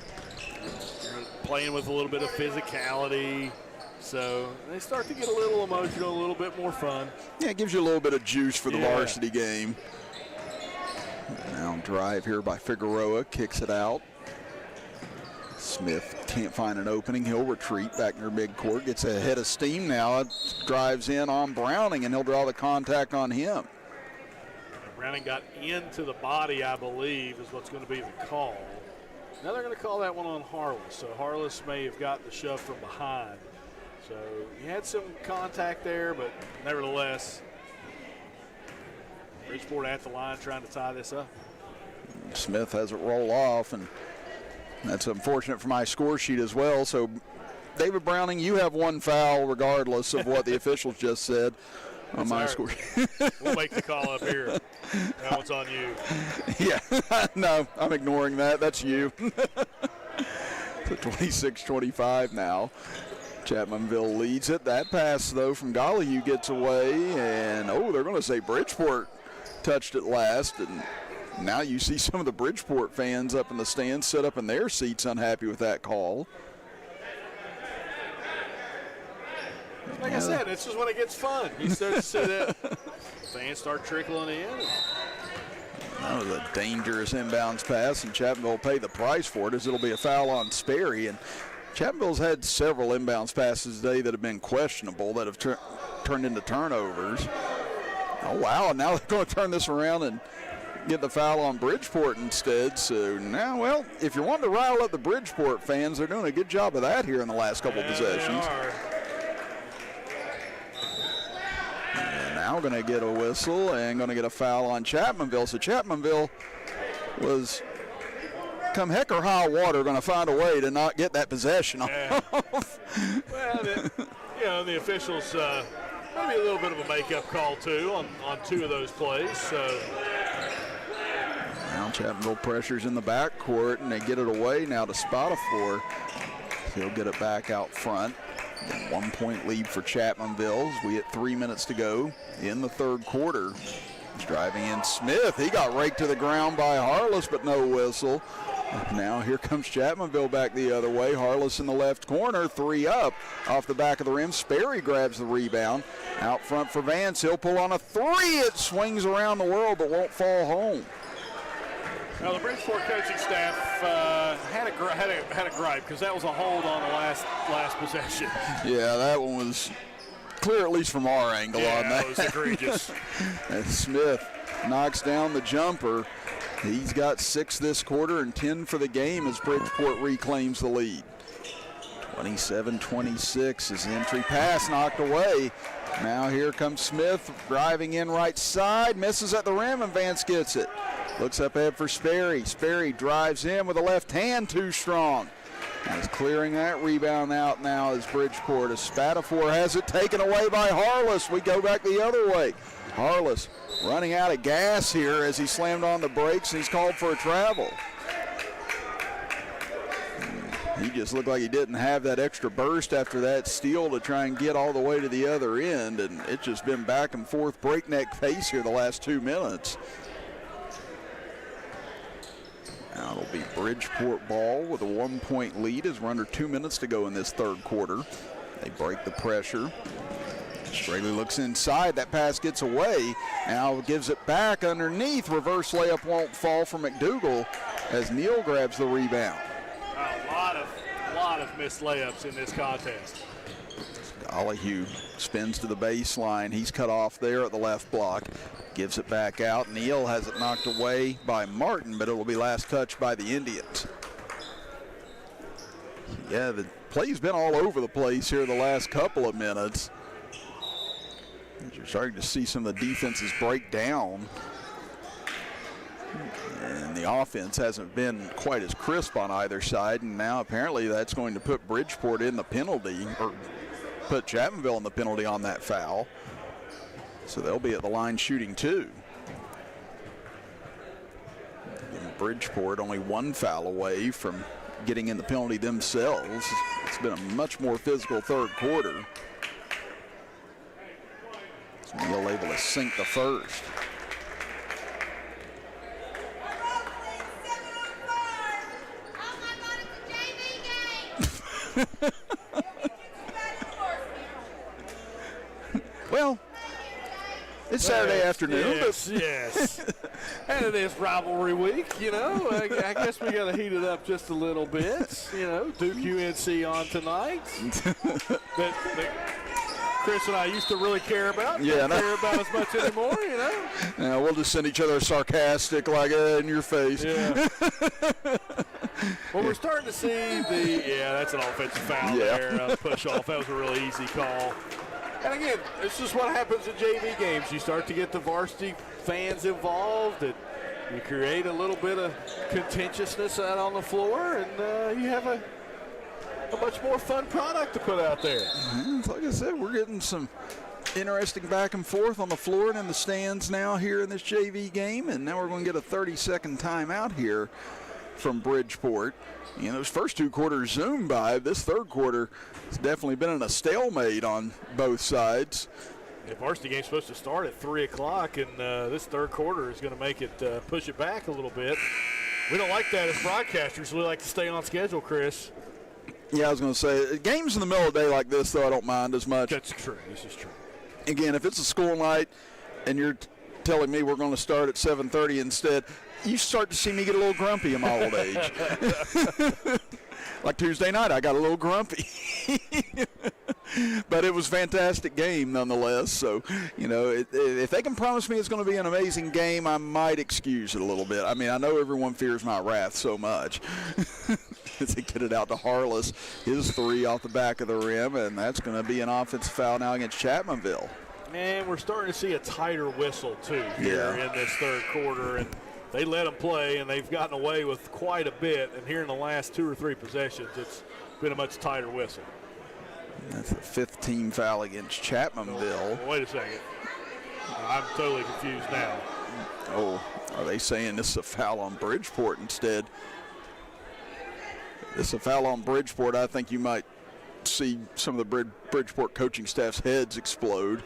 playing with a little bit of physicality. So they start to get a little emotional, a little bit more fun. Yeah, it gives you a little bit of juice for the varsity game. Now drive here by Figueroa, kicks it out. Smith can't find an opening. He'll retreat back near midcourt, gets a head of steam now. Drives in on Browning, and he'll draw the contact on him. Browning got into the body, I believe, is what's going to be the call. Now they're going to call that one on Harless. So Harless may have got the shove from behind. So he had some contact there, but nevertheless, Bridgeport at the line trying to tie this up. Smith has it roll off, and that's unfortunate for my score sheet as well. So, David Browning, you have one foul regardless of what the officials just said on my score sheet. We'll make the call up here. That one's on you. Yeah, no, I'm ignoring that. That's you. So 26-25 now. Chapmanville leads it. That pass, though, from Gollihue gets away, and, they're going to say Bridgeport touched it last, and now you see some of the Bridgeport fans up in the stands sit up in their seats unhappy with that call. Like I said, this is when it gets fun. You start to see that fans start trickling in. That was a dangerous inbounds pass, and Chapmanville will pay the price for it as it'll be a foul on Sperry. And Chapmanville's had several inbounds passes today that have been questionable that have turned into turnovers. Oh, wow, and now they're going to turn this around and get the foul on Bridgeport instead. So now, well, if you're wanting to rile up the Bridgeport fans, they're doing a good job of that here in the last couple possessions. And now going to get a whistle and going to get a foul on Chapmanville. So Chapmanville was, come heck or high water, going to find a way to not get that possession off. Well, the officials maybe a little bit of a makeup call too on two of those plays. So now Chapmanville pressures in the backcourt, and they get it away now to Spatafor. He'll get it back out front. 1 point lead for Chapmanville as we hit 3 minutes to go in the third quarter. He's driving in Smith. He got raked to the ground by Harless, but no whistle. Now here comes Chapmanville back the other way. Harless in the left corner, 3 up off the back of the rim. Sperry grabs the rebound. Out front for Vance. He'll pull on a 3. It swings around the world but won't fall home. Now the Bridgeport coaching staff had a gripe because that was a hold on the last possession. Yeah, that one was clear, at least from our angle on that. That was egregious. And Smith knocks down the jumper. He's got 6 this quarter and 10 for the game as Bridgeport reclaims the lead. 27-26 is the entry pass knocked away. Now here comes Smith driving in right side, misses at the rim, and Vance gets it. Looks up ahead for Sperry. Sperry drives in with a left hand too strong. And is clearing that rebound out now as Bridgeport. As Spatafor has it taken away by Harless. We go back the other way. Harless running out of gas here as he slammed on the brakes, and he's called for a travel. He just looked like he didn't have that extra burst after that steal to try and get all the way to the other end, and it's just been back and forth breakneck pace here the last 2 minutes. Now it'll be Bridgeport ball with a 1 point lead as we're under 2 minutes to go in this third quarter. They break the pressure. Straley looks inside. That pass gets away. Now gives it back underneath. Reverse layup won't fall for McDougal as Neal grabs the rebound. A lot of missed layups in this contest. Gollihue spins to the baseline. He's cut off there at the left block. Gives it back out. Neal has it knocked away by Martin, but it will be last touched by the Indians. Yeah, the play's been all over the place here the last couple of minutes. You're starting to see some of the defenses break down. And the offense hasn't been quite as crisp on either side, and now apparently that's going to put Bridgeport in the penalty, or put Chapmanville in the penalty on that foul. So they'll be at the line shooting 2. And Bridgeport only 1 foul away from getting in the penalty themselves. It's been a much more physical third quarter. So Neal able to sink the first. Well, it's Saturday afternoon. Yes. And it is rivalry week, you know. I guess we got to heat it up just a little bit. You know, Duke UNC on tonight. that Chris and I used to really care about. Yeah, don't care about as much anymore, you know. Yeah, we'll just send each other sarcastic like in your face. Yeah. Well, we're starting to see that's an offensive foul there. Push off. That was a really easy call. And again, it's just what happens in JV games. You start to get the varsity fans involved, and you create a little bit of contentiousness out on the floor, and you have a much more fun product to put out there. Like I said, we're getting some interesting back and forth on the floor and in the stands now here in this JV game, and now we're going to get a 30-second timeout here from Bridgeport. Those first 2 quarters zoomed by. This third quarter has definitely been in a stalemate on both sides. The varsity game's supposed to start at 3 o'clock, and this third quarter is going to make it push it back a little bit. We don't like that as broadcasters. We like to stay on schedule, Chris. Yeah, I was going to say, games in the middle of the day like this, though, I don't mind as much. That's true. This is true. Again, if it's a school night and you're telling me we're going to start at 7:30 instead, you start to see me get a little grumpy in my old age. Like Tuesday night, I got a little grumpy. But it was a fantastic game nonetheless. So, if they can promise me it's going to be an amazing game, I might excuse it a little bit. I mean, I know everyone fears my wrath so much. As they get it out to Harless, his 3 off the back of the rim, and that's going to be an offensive foul now against Chapmanville. And we're starting to see a tighter whistle, too, here in this third quarter. And they let them play, and they've gotten away with quite a bit. And here in the last 2 or 3 possessions, it's been a much tighter whistle. That's the 5th team foul against Chapmanville. Oh, wait a second. I'm totally confused now. Oh, are they saying this is a foul on Bridgeport instead? This is a foul on Bridgeport. I think you might see some of the Bridgeport coaching staff's heads explode.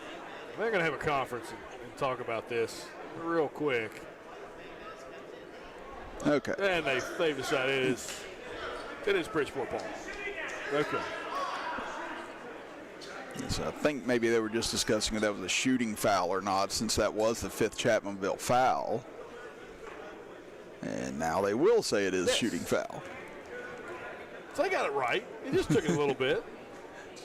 They're going to have a conference and talk about this real quick. Okay. And they've decided it is Bridgeport ball. Okay. So I think maybe they were just discussing if that was a shooting foul or not, since that was the 5th Chapmanville foul. And now they will say it is shooting foul. So they got it right. It just took a little bit.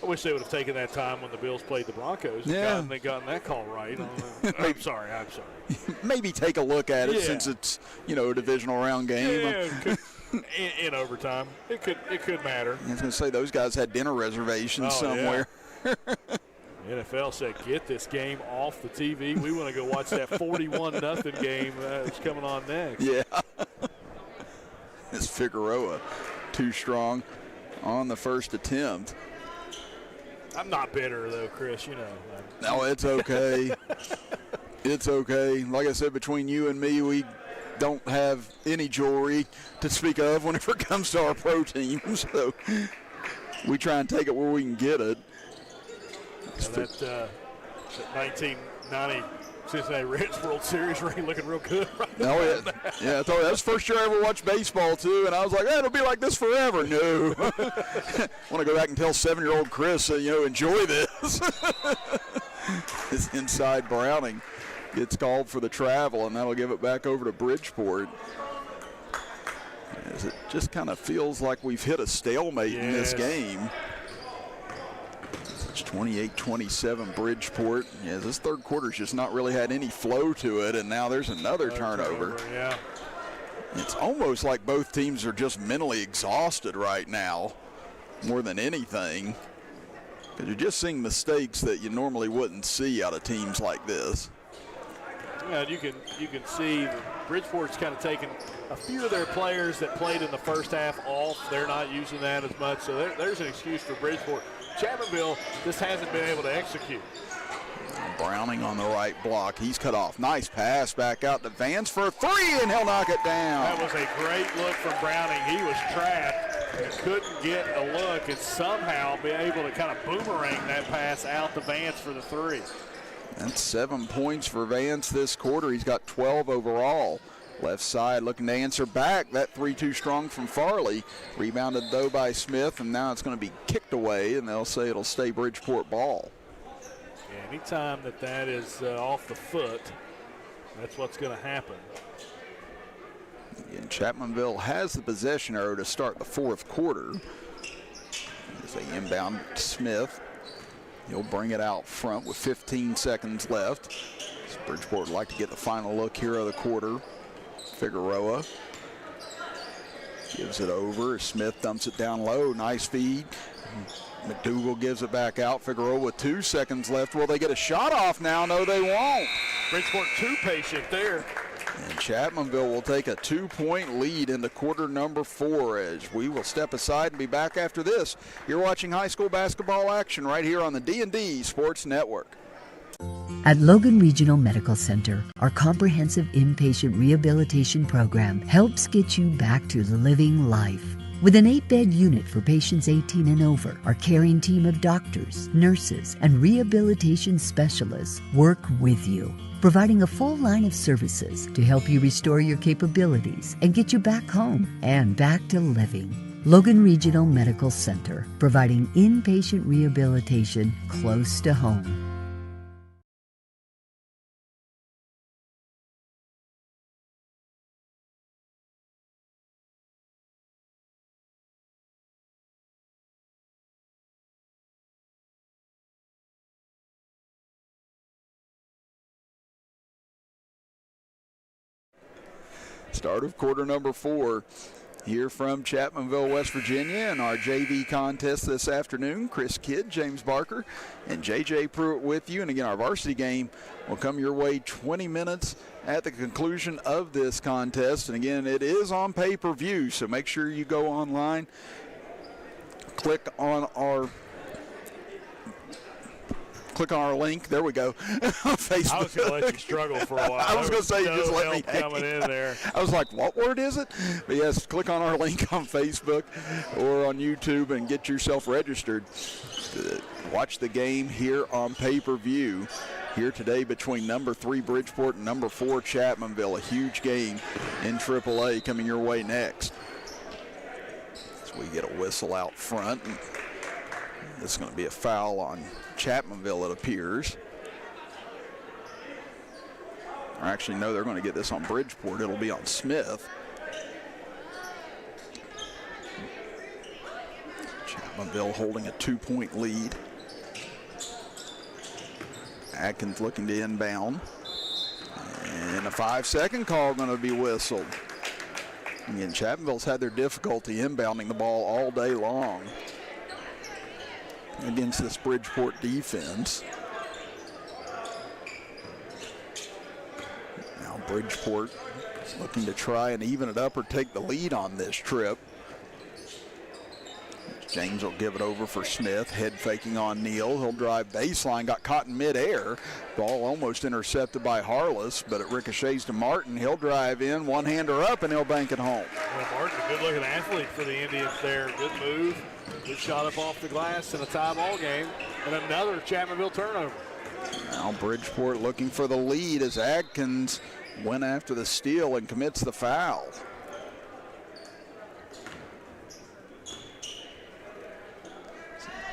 I wish they would have taken that time when the Bills played the Broncos. Yeah. They gotten that call right. I'm sorry. Maybe take a look at it since it's, a divisional round game. Yeah, in overtime. It could matter. I was going to say those guys had dinner reservations somewhere. Yeah. NFL said, get this game off the TV. We want to go watch that 41-0 game that's coming on next. Yeah. It's Figueroa, too strong on the first attempt. I'm not bitter, though, Chris, No, it's okay. It's okay. Like I said, between you and me, we don't have any jewelry to speak of whenever it comes to our pro teams. So we try and take it where we can get it. That 1990 Cincinnati Reds World Series ring looking real good right now. Oh, yeah, I told you, that's the first year I ever watched baseball, too, and I was like, it'll be like this forever. No. I want to go back and tell 7-year-old Chris, enjoy this. His inside Browning gets called for the travel, and that'll give it back over to Bridgeport. As it just kind of feels like we've hit a stalemate in this game. It's 28-27 Bridgeport. Yeah, this third quarter's just not really had any flow to it, and now there's another turnover. Yeah. It's almost like both teams are just mentally exhausted right now, more than anything, because you're just seeing mistakes that you normally wouldn't see out of teams like this. Yeah, you can see Bridgeport's kind of taken a few of their players that played in the first half off. They're not using that as much, so there's an excuse for Bridgeport. Chapmanville just hasn't been able to execute. Browning on the right block. He's cut off. Nice pass back out to Vance for a 3, and he'll knock it down. That was a great look from Browning. He was trapped and couldn't get a look and somehow be able to kind of boomerang that pass out to Vance for the 3. That's 7 points for Vance this quarter. He's got 12 overall. Left side looking to answer back. That 3-2 strong from Farley. Rebounded, though, by Smith, and now it's going to be kicked away, and they'll say it'll stay Bridgeport ball. Yeah, anytime that is off the foot, that's what's going to happen. And Chapmanville has the possession arrow to start the fourth quarter. As they inbound Smith. He'll bring it out front with 15 seconds left. So Bridgeport would like to get the final look here of the quarter. Figueroa gives it over. Smith dumps it down low. Nice feed. McDougal gives it back out. Figueroa with 2 seconds left. Will they get a shot off now? No, they won't. Bridgeport too patient there. And Chapmanville will take a 2-point lead into quarter number 4 as we will step aside and be back after this. You're watching high school basketball action right here on the D&D Sports Network. At Logan Regional Medical Center, our comprehensive inpatient rehabilitation program helps get you back to living life. With an 8-bed unit for patients 18 and over, our caring team of doctors, nurses, and rehabilitation specialists work with you, providing a full line of services to help you restore your capabilities and get you back home and back to living. Logan Regional Medical Center, providing inpatient rehabilitation close to home. Start of quarter number 4 here from Chapmanville, West Virginia, and our JV contest this afternoon. Chris Kidd, James Barker, and JJ Pruitt with you. And again, our varsity game will come your way 20 minutes at the conclusion of this contest. And again, it is on pay-per-view, so make sure you go online, click on our link. There we go. On Facebook. I was going to let you struggle for a while. I was going to say, just let me coming in there. I was like, what word is it? But yes, click on our link on Facebook or on YouTube and get yourself registered. Watch the game here on pay-per-view here today between number 3 Bridgeport and number 4 Chapmanville. A huge game in AAA coming your way next. So we get a whistle out front. This is going to be a foul on Chapmanville, it appears. Or actually, no, they're going to get this on Bridgeport. It'll be on Smith. Chapmanville holding a 2-point lead. Atkins looking to inbound. And a 5-second call going to be whistled. Again, Chapmanville's had their difficulty inbounding the ball all day long against this Bridgeport defense. Now Bridgeport is looking to try and even it up or take the lead on this trip. James will give it over for Smith, head faking on Neal. He'll drive baseline, got caught in midair. Ball almost intercepted by Harless, but it ricochets to Martin. He'll drive in, one-hander up, and he'll bank it home. Well, Martin's a good-looking athlete for the Indians there. Good move, good shot up off the glass in a tie ball game, and another Chapmanville turnover. Now Bridgeport looking for the lead as Adkins went after the steal and commits the foul.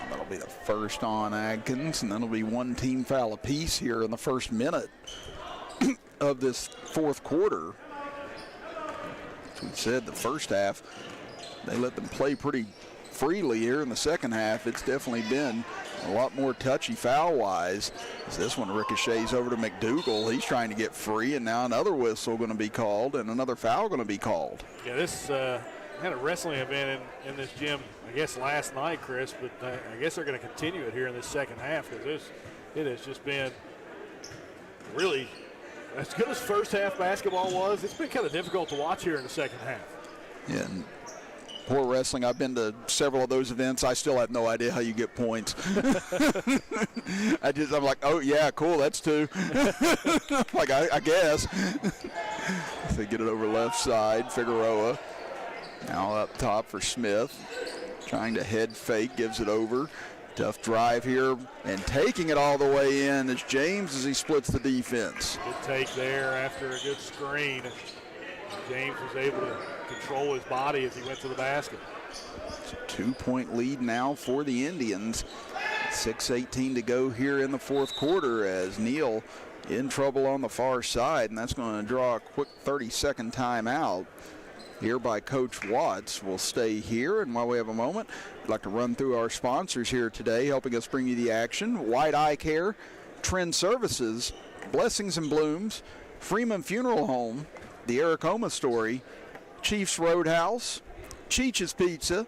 That'll be the first on Adkins, and then it'll be one team foul apiece here in the first minute of this fourth quarter. As we said, the first half, they let them play pretty freely. Here in the second half, it's definitely been a lot more touchy foul-wise. As this one ricochets over to McDougal. He's trying to get free, and now another whistle going to be called and another foul going to be called. Yeah, this had a wrestling event in this gym, I guess, last night, Chris, but I guess they're going to continue it here in this second half because it has just been really, as good as first half basketball was, it's been kind of difficult to watch here in the second half. Yeah, and poor wrestling. I've been to several of those events. I still have no idea how you get points. I'm like, oh yeah, cool, that's 2. Like I guess. They get it over left side, Figueroa. Now up top for Smith. Trying to head fake, gives it over. Tough drive here, and taking it all the way in is James as he splits the defense. Good take there after a good screen. James was able to control his body as he went to the basket. It's a 2-point lead now for the Indians. 6:18 to go here in the fourth quarter as Neal in trouble on the far side, and that's going to draw a quick 30-second timeout here by Coach Watts. We'll stay here, and while we have a moment, I'd like to run through our sponsors here today, helping us bring you the action. White Eye Care, Trend Services, Blessings and Blooms, Freeman Funeral Home, the Aracoma Story, Chiefs Roadhouse, Cheech's Pizza,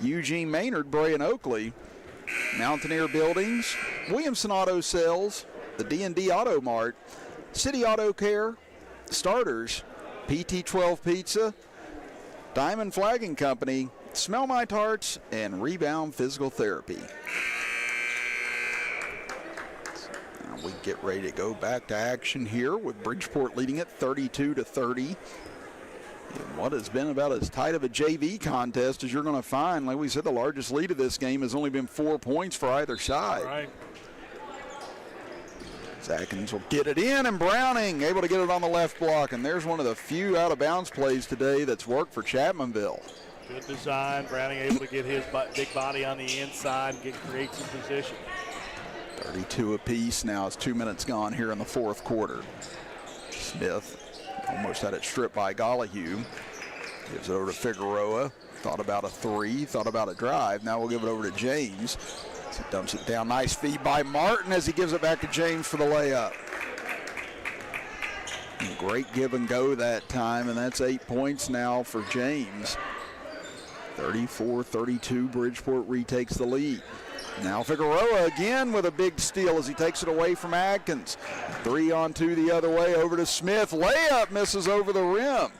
Eugene Maynard, Bray and Oakley, Mountaineer Buildings, Williamson Auto Sales, the D&D Auto Mart, City Auto Care, Starters, PT12 Pizza, Diamond Flagging Company, Smell My Tarts, and Rebound Physical Therapy. We get ready to go back to action here with Bridgeport leading it 32-30. In what has been about as tight of a JV contest as you're going to find. Like we said, the largest lead of this game has only been 4 points for either side. Right. Atkins will get it in, and Browning able to get it on the left block. And there's one of the few out-of-bounds plays today that's worked for Chapmanville. Good design. Browning able to get his big body on the inside and create some position. 32 apiece now as 2 minutes gone here in the fourth quarter. Smith almost had it stripped by Gollihue. Gives it over to Figueroa. Thought about a three, thought about a drive. Now we'll give it over to James. He dumps it down. Nice feed by Martin as he gives it back to James for the layup. Great give and go that time, and that's 8 points now for James. 34-32, Bridgeport retakes the lead. Now Figueroa again with a big steal as he takes it away from Atkins. 3-on-2 the other way over to Smith. Layup misses over the rim.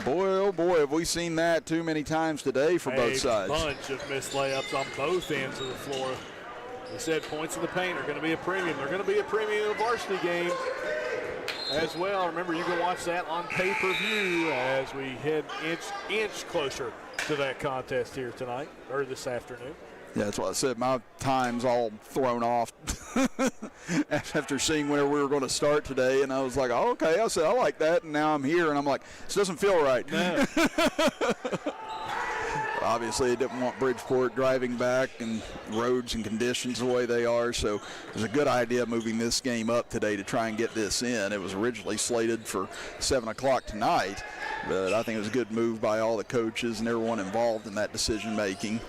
Boy, oh boy, have we seen that too many times today for both sides. A bunch of missed layups on both ends of the floor. We said points in the paint are going to be a premium. They're going to be a premium in a varsity game as well. Remember, you can watch that on pay-per-view as we head inch closer to that contest here tonight, or this afternoon. Yeah, that's what I said. My time's all thrown off after seeing where we were going to start today, and I was like, oh, okay. I said, I like that, and now I'm here, and I'm like, this doesn't feel right. No. Obviously, they didn't want Bridgeport driving back and roads and conditions the way they are, so it was a good idea moving this game up today to try and get this in. It was originally slated for 7 o'clock tonight, but I think it was a good move by all the coaches and everyone involved in that decision-making.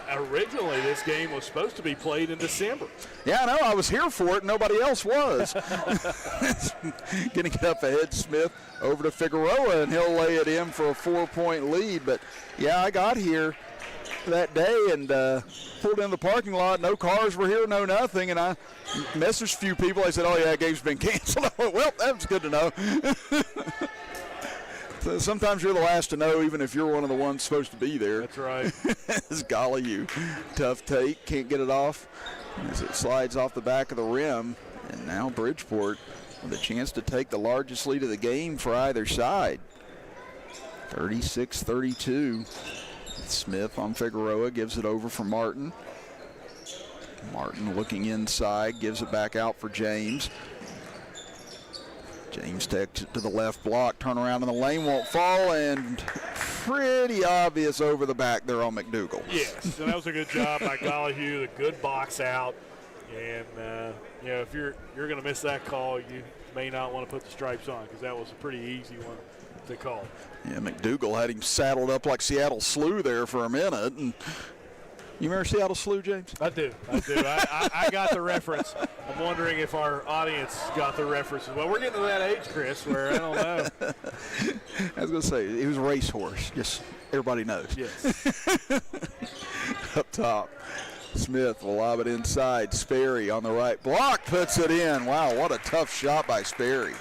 Originally, this game was supposed to be played in December. Yeah, I know. I was here for it. Nobody else was. Getting it up ahead, Smith over to Figueroa, and he'll lay it in for a 4-point lead. But, yeah, I got here that day and pulled in the parking lot. No cars were here, no nothing. And I messaged a few people. They said, oh, yeah, game's been canceled. I went, well, that's good to know. So sometimes you're the last to know, even if you're one of the ones supposed to be there. That's right. It's Gollihue. Tough take, can't get it off as it slides off the back of the rim. And now Bridgeport with a chance to take the largest lead of the game for either side. 36-32. Smith on Figueroa gives it over for Martin. Martin looking inside, gives it back out for James. James takes it to the left block, turn around in the lane, won't fall, and pretty obvious over the back there on McDougal. Yes, and that was a good job by Gollihue, the good box out. And, you know, if you're going to miss that call, you may not want to put the stripes on because that was a pretty easy one to call. Yeah, McDougal had him saddled up like Seattle Slew there for a minute. And you remember Seattle Slew, James? I do. I got the reference. I'm wondering if our audience got the reference. Well, we're getting to that age, Chris, where I don't know. I was going to say, he was a racehorse. Just everybody knows. Yes. Up top, Smith will lob it inside. Sperry on the right block puts it in. Wow, what a tough shot by Sperry.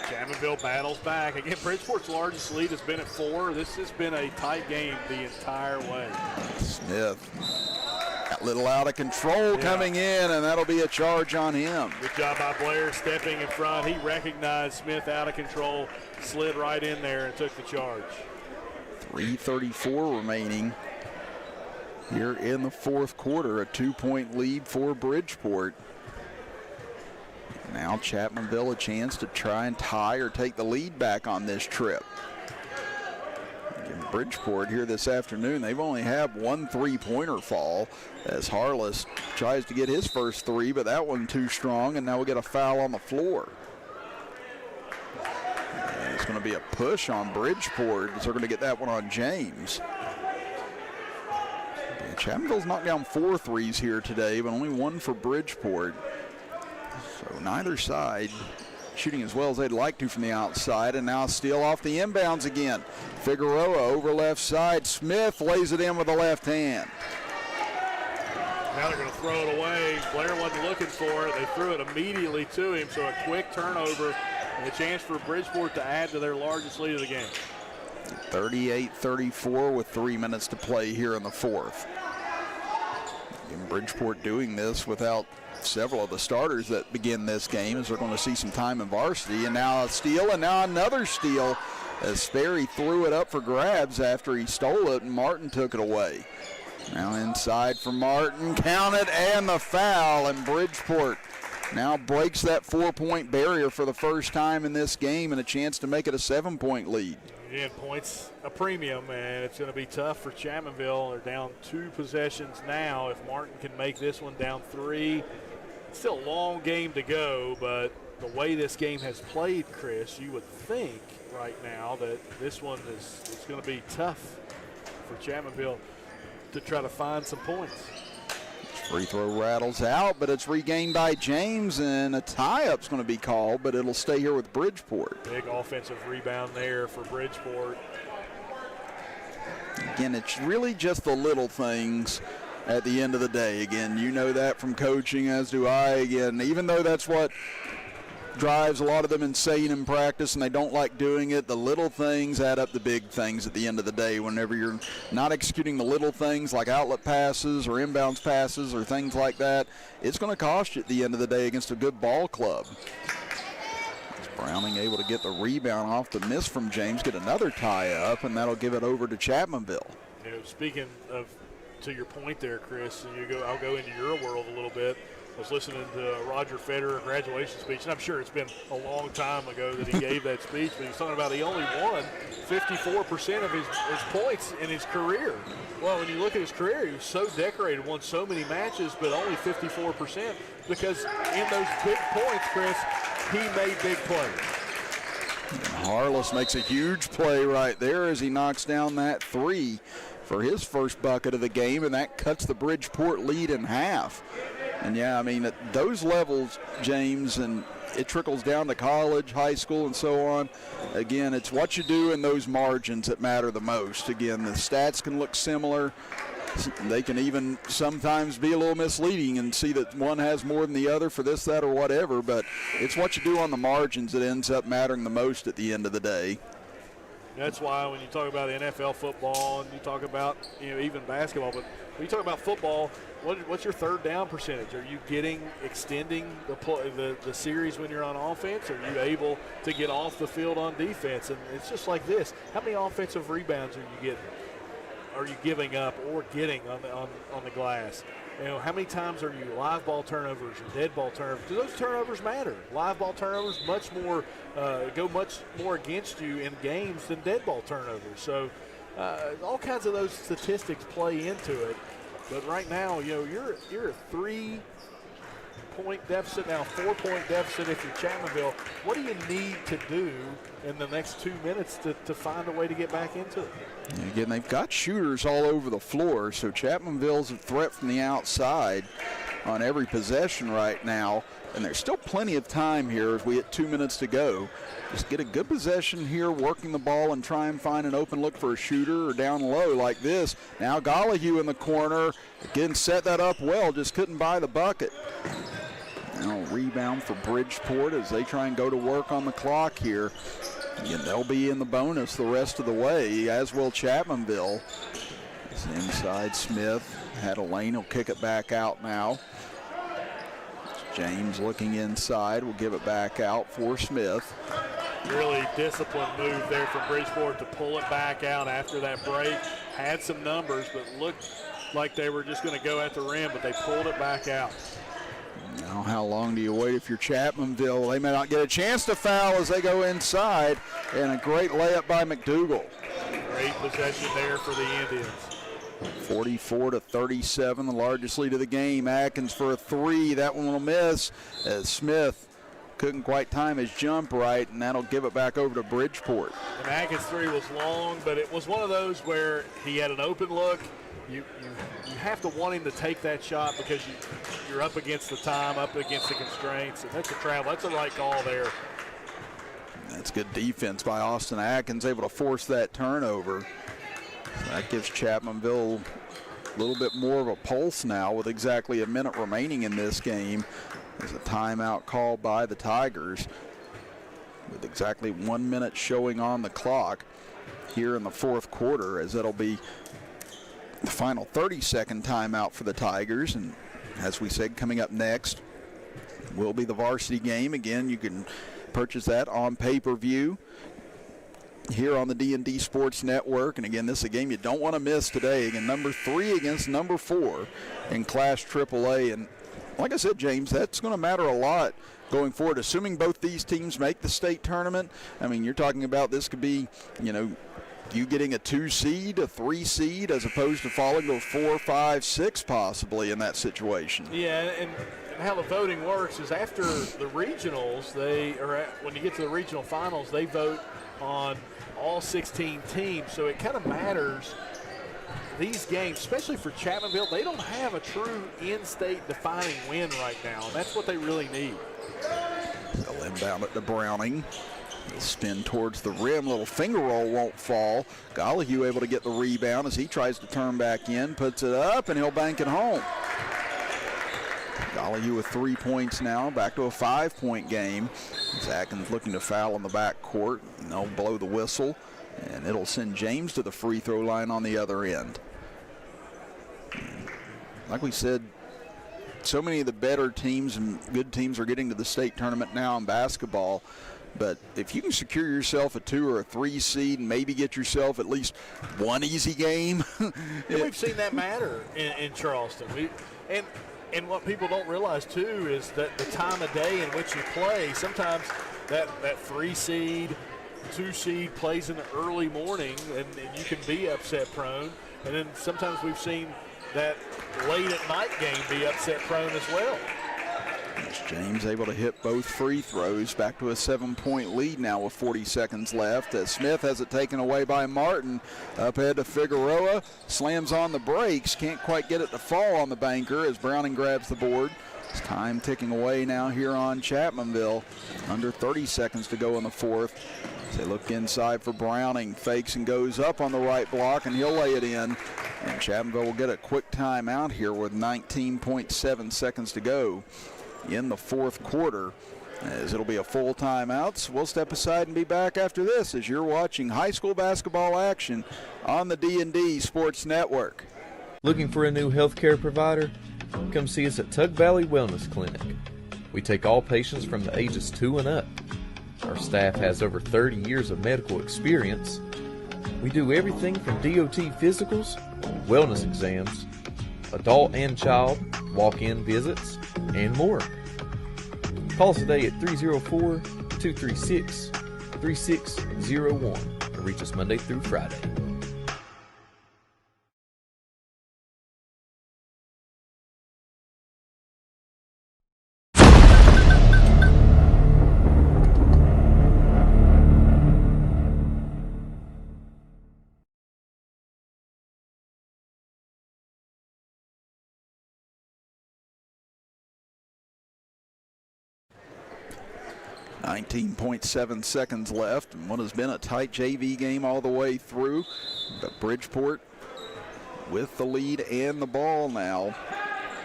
Chapmanville battles back. Again, Bridgeport's largest lead has been at 4. This has been a tight game the entire way. Smith got a little out of control coming in, and that'll be a charge on him. Good job by Blair stepping in front. He recognized Smith out of control, slid right in there and took the charge. 3:34 remaining here in the fourth quarter. A 2-point lead for Bridgeport. Now Chapmanville a chance to try and tie or take the lead back on this trip. Bridgeport here this afternoon, they've only had one 3-pointer fall as Harless tries to get his first 3, but that one too strong, and now we'll get a foul on the floor. And it's going to be a push on Bridgeport, so they're going to get that one on James. Yeah, Chapmanville's knocked down 4 threes here today, but only 1 for Bridgeport. So neither side shooting as well as they'd like to from the outside, and now steal off the inbounds again. Figueroa over left side. Smith lays it in with the left hand. Now they're going to throw it away. Blair wasn't looking for it. They threw it immediately to him, so a quick turnover and a chance for Bridgeport to add to their largest lead of the game. 38-34 with 3 minutes to play here in the fourth. And Bridgeport doing this without several of the starters that begin this game, as they're going to see some time in varsity. And now a steal, and now another steal as Sperry threw it up for grabs after he stole it, and Martin took it away. Now inside for Martin, counted, and the foul, and Bridgeport now breaks that 4-point barrier for the first time in this game, and a chance to make it a 7-point lead. Again, points a premium, and it's going to be tough for Chapmanville. They're down 2 possessions now. If Martin can make this one down 3, it's still a long game to go, but the way this game has played, Chris, you would think right now that this one is going to be tough for Chapmanville to try to find some points. Free throw rattles out, but it's regained by James, and a tie-up's going to be called, but it'll stay here with Bridgeport. Big offensive rebound there for Bridgeport. Again, it's really just the little things at the end of the day. Again, you know that from coaching, as do I. Again, even though that's what drives a lot of them insane in practice and they don't like doing it, the little things add up to big things at the end of the day. Whenever you're not executing the little things like outlet passes or inbounds passes or things like that, it's going to cost you at the end of the day against a good ball club. Browning able to get the rebound off the miss from James, get another tie up, and that'll give it over to Chapmanville. You know, speaking of, to your point there, Chris, and I'll go into your world a little bit. I was listening to Roger Federer graduation speech, and I'm sure it's been a long time ago that he gave that speech, but he's talking about he only won 54% of his points in his career. Well, when you look at his career, he was so decorated, won so many matches, but only 54%, because in those big points, Chris, he made big plays. Harless makes a huge play right there as he knocks down that 3 for his first bucket of the game, and that cuts the Bridgeport lead in half. And yeah, I mean, at those levels, James, and it trickles down to college, high school, and so on. Again, it's what you do in those margins that matter the most. Again, the stats can look similar. They can even sometimes be a little misleading and see that one has more than the other for this, that, or whatever, but it's what you do on the margins that ends up mattering the most at the end of the day. That's why when you talk about NFL football and you talk about, you know, even basketball, but when you talk about football, what's your third down percentage? Are you extending the series when you're on offense? Are you able to get off the field on defense? And it's just like this. How many offensive rebounds are you giving up or getting on the glass? You know, how many times are you live ball turnovers or dead ball turnovers? Do those turnovers matter? Live ball turnovers go much more against you in games than dead ball turnovers. So all kinds of those statistics play into it. But right now, you know, you're a 3-point deficit now, 4-point deficit if you're Chapmanville. What do you need to do in the next 2 minutes to find a way to get back into it? And again, they've got shooters all over the floor, so Chapmanville's a threat from the outside on every possession right now. And there's still plenty of time here as we hit 2 minutes to go. Just get a good possession here, working the ball and try and find an open look for a shooter or down low like this. Now Gollihue in the corner. Again, set that up well, just couldn't buy the bucket. Now rebound for Bridgeport as they try and go to work on the clock here. Again, they'll be in the bonus the rest of the way, as will Chapmanville. It's inside Smith. Had a lane, he'll kick it back out now. James looking inside, will give it back out for Smith. Really disciplined move there from Bridgeport to pull it back out after that break. Had some numbers, but looked like they were just going to go at the rim, but they pulled it back out. Now, how long do you wait if you're Chapmanville? They may not get a chance to foul as they go inside, and a great layup by McDougal. Great possession there for the Indians. 44-37, the largest lead of the game. Atkins for a 3. That one will miss as Smith couldn't quite time his jump right, and that'll give it back over to Bridgeport. And Atkins' 3 was long, but it was one of those where he had an open look. You have to want him to take that shot because you're up against the time, up against the constraints, and that's a travel. That's the right call there. That's good defense by Austin Atkins, able to force that turnover. So that gives Chapmanville a little bit more of a pulse now with exactly a minute remaining in this game. There's a timeout called by the Tigers with exactly 1 minute showing on the clock here in the fourth quarter, as it'll be the final 30-second timeout for the Tigers. And as we said, coming up next will be the varsity game. Again, you can purchase that on pay-per-view here on the D&D Sports Network. And again, this is a game you don't want to miss today. Again, number 3 against number 4 in Class AAA. And like I said, James, that's going to matter a lot going forward, assuming both these teams make the state tournament. I mean, you're talking about this could be, you getting a 2 seed, a 3 seed, as opposed to falling to a 4, 5, 6 possibly in that situation. Yeah, and how the voting works is after the regionals, when you get to the regional finals, they vote on all 16 teams, so it kind of matters. These games, especially for Chapmanville, they don't have a true in-state defining win right now, and that's what they really need. They'll inbound it to Browning. He'll spin towards the rim. Little finger roll won't fall. Gollihue able to get the rebound as he tries to turn back in, puts it up, and he'll bank it home. Gollihue with 3 points now, back to a 5-point game. Atkins looking to foul in the back court, and they'll blow the whistle, and it'll send James to the free throw line on the other end. Like we said, so many of the better teams and good teams are getting to the state tournament now in basketball. But if you can secure yourself a 2 or a 3 seed and maybe get yourself at least one easy game. We've seen that matter in Charleston. And what people don't realize, too, is that the time of day in which you play, sometimes that 3 seed, 2 seed plays in the early morning, and you can be upset prone. And then sometimes we've seen that late at night game be upset prone as well. James able to hit both free throws. Back to a 7-point lead now with 40 seconds left. As Smith has it taken away by Martin. Up ahead to Figueroa. Slams on the brakes. Can't quite get it to fall on the banker as Browning grabs the board. It's time ticking away now here on Chapmanville. Under 30 seconds to go in the fourth. As they look inside for Browning. Fakes and goes up on the right block, and he'll lay it in. And Chapmanville will get a quick timeout here with 19.7 seconds to go in the fourth quarter, as it'll be a full timeout. So we'll step aside and be back after this as you're watching high school basketball action on the D&D Sports Network. Looking for a new healthcare provider? Come see us at Tug Valley Wellness Clinic. We take all patients from the ages 2 and up. Our staff has over 30 years of medical experience. We do everything from DOT physicals, wellness exams, adult and child, walk-in visits, and more. Call us today at 304-236-3601 or reach us Monday through Friday. .7 seconds left, and what has been a tight JV game all the way through. But Bridgeport with the lead and the ball now,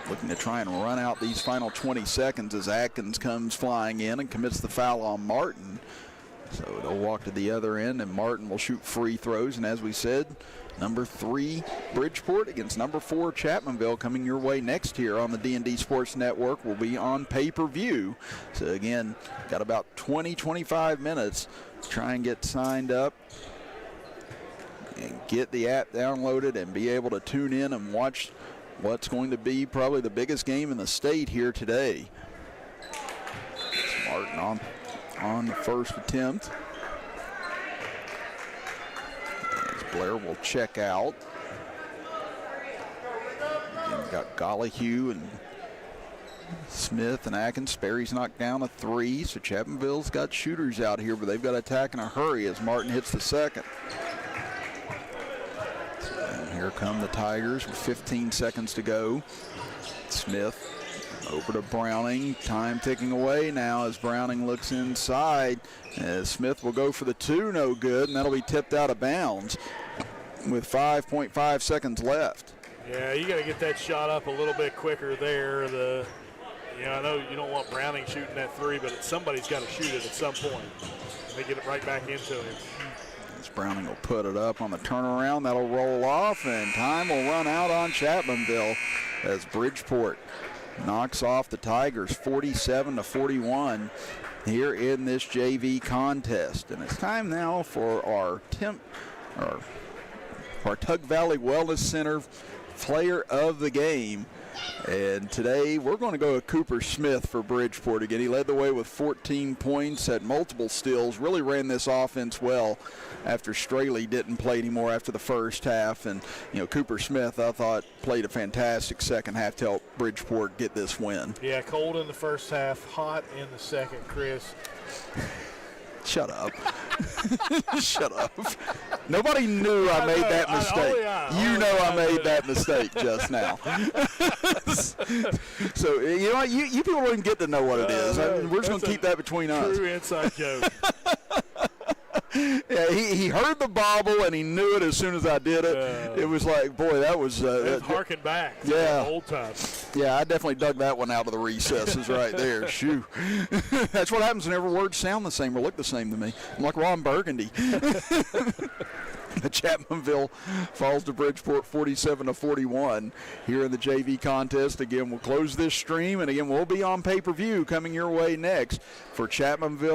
looking to try and run out these final 20 seconds as Atkins comes flying in and commits the foul on Martin. So they'll walk to the other end, and Martin will shoot free throws. And as we said, number 3 Bridgeport against number 4 Chapmanville coming your way next here on the D&D Sports Network will be on pay-per-view. So again, got about 20-25 minutes to try and get signed up and get the app downloaded and be able to tune in and watch what's going to be probably the biggest game in the state here today. It's Martin on the first attempt. Blair will check out. Again, we've got Gollihue and Smith and Atkins. Sperry's knocked down a 3, so Chapmanville's got shooters out here, but they've got to attack in a hurry as Martin hits the second. And here come the Tigers with 15 seconds to go. Smith over to Browning. Time ticking away now as Browning looks inside. As Smith will go for the 2, no good, and that'll be tipped out of bounds with 5.5 seconds left. Yeah, you got to get that shot up a little bit quicker there. I know you don't want Browning shooting that 3, but somebody's got to shoot it at some point. They get it right back into him. As Browning will put it up on the turnaround. That'll roll off, and time will run out on Chapmanville as Bridgeport knocks off the Tigers 47-41 here in this JV contest. And it's time now for our Tug Valley Wellness Center player of the game. And today we're going to go with Cooper Smith for Bridgeport again. He led the way with 14 points, had multiple steals, really ran this offense well after Straley didn't play anymore after the first half. And, Cooper Smith, I thought, played a fantastic second half to help Bridgeport get this win. Yeah, cold in the first half, hot in the second, Chris. Shut up. Shut up. Nobody knew I made that mistake. I made that mistake just now. So, you people wouldn't get to know what it is. We're just going to keep that between us. True inside joke. Yeah, he heard the bobble and he knew it as soon as I did it. It was like, boy, that was harken back to the old times. Yeah, I definitely dug that one out of the recesses right there. Shoo. That's what happens whenever words sound the same or look the same to me. I'm like Ron Burgundy. Chapmanville falls to Bridgeport 47-41 here in the JV contest. Again, we'll close this stream, and again, we'll be on pay-per-view coming your way next for Chapmanville.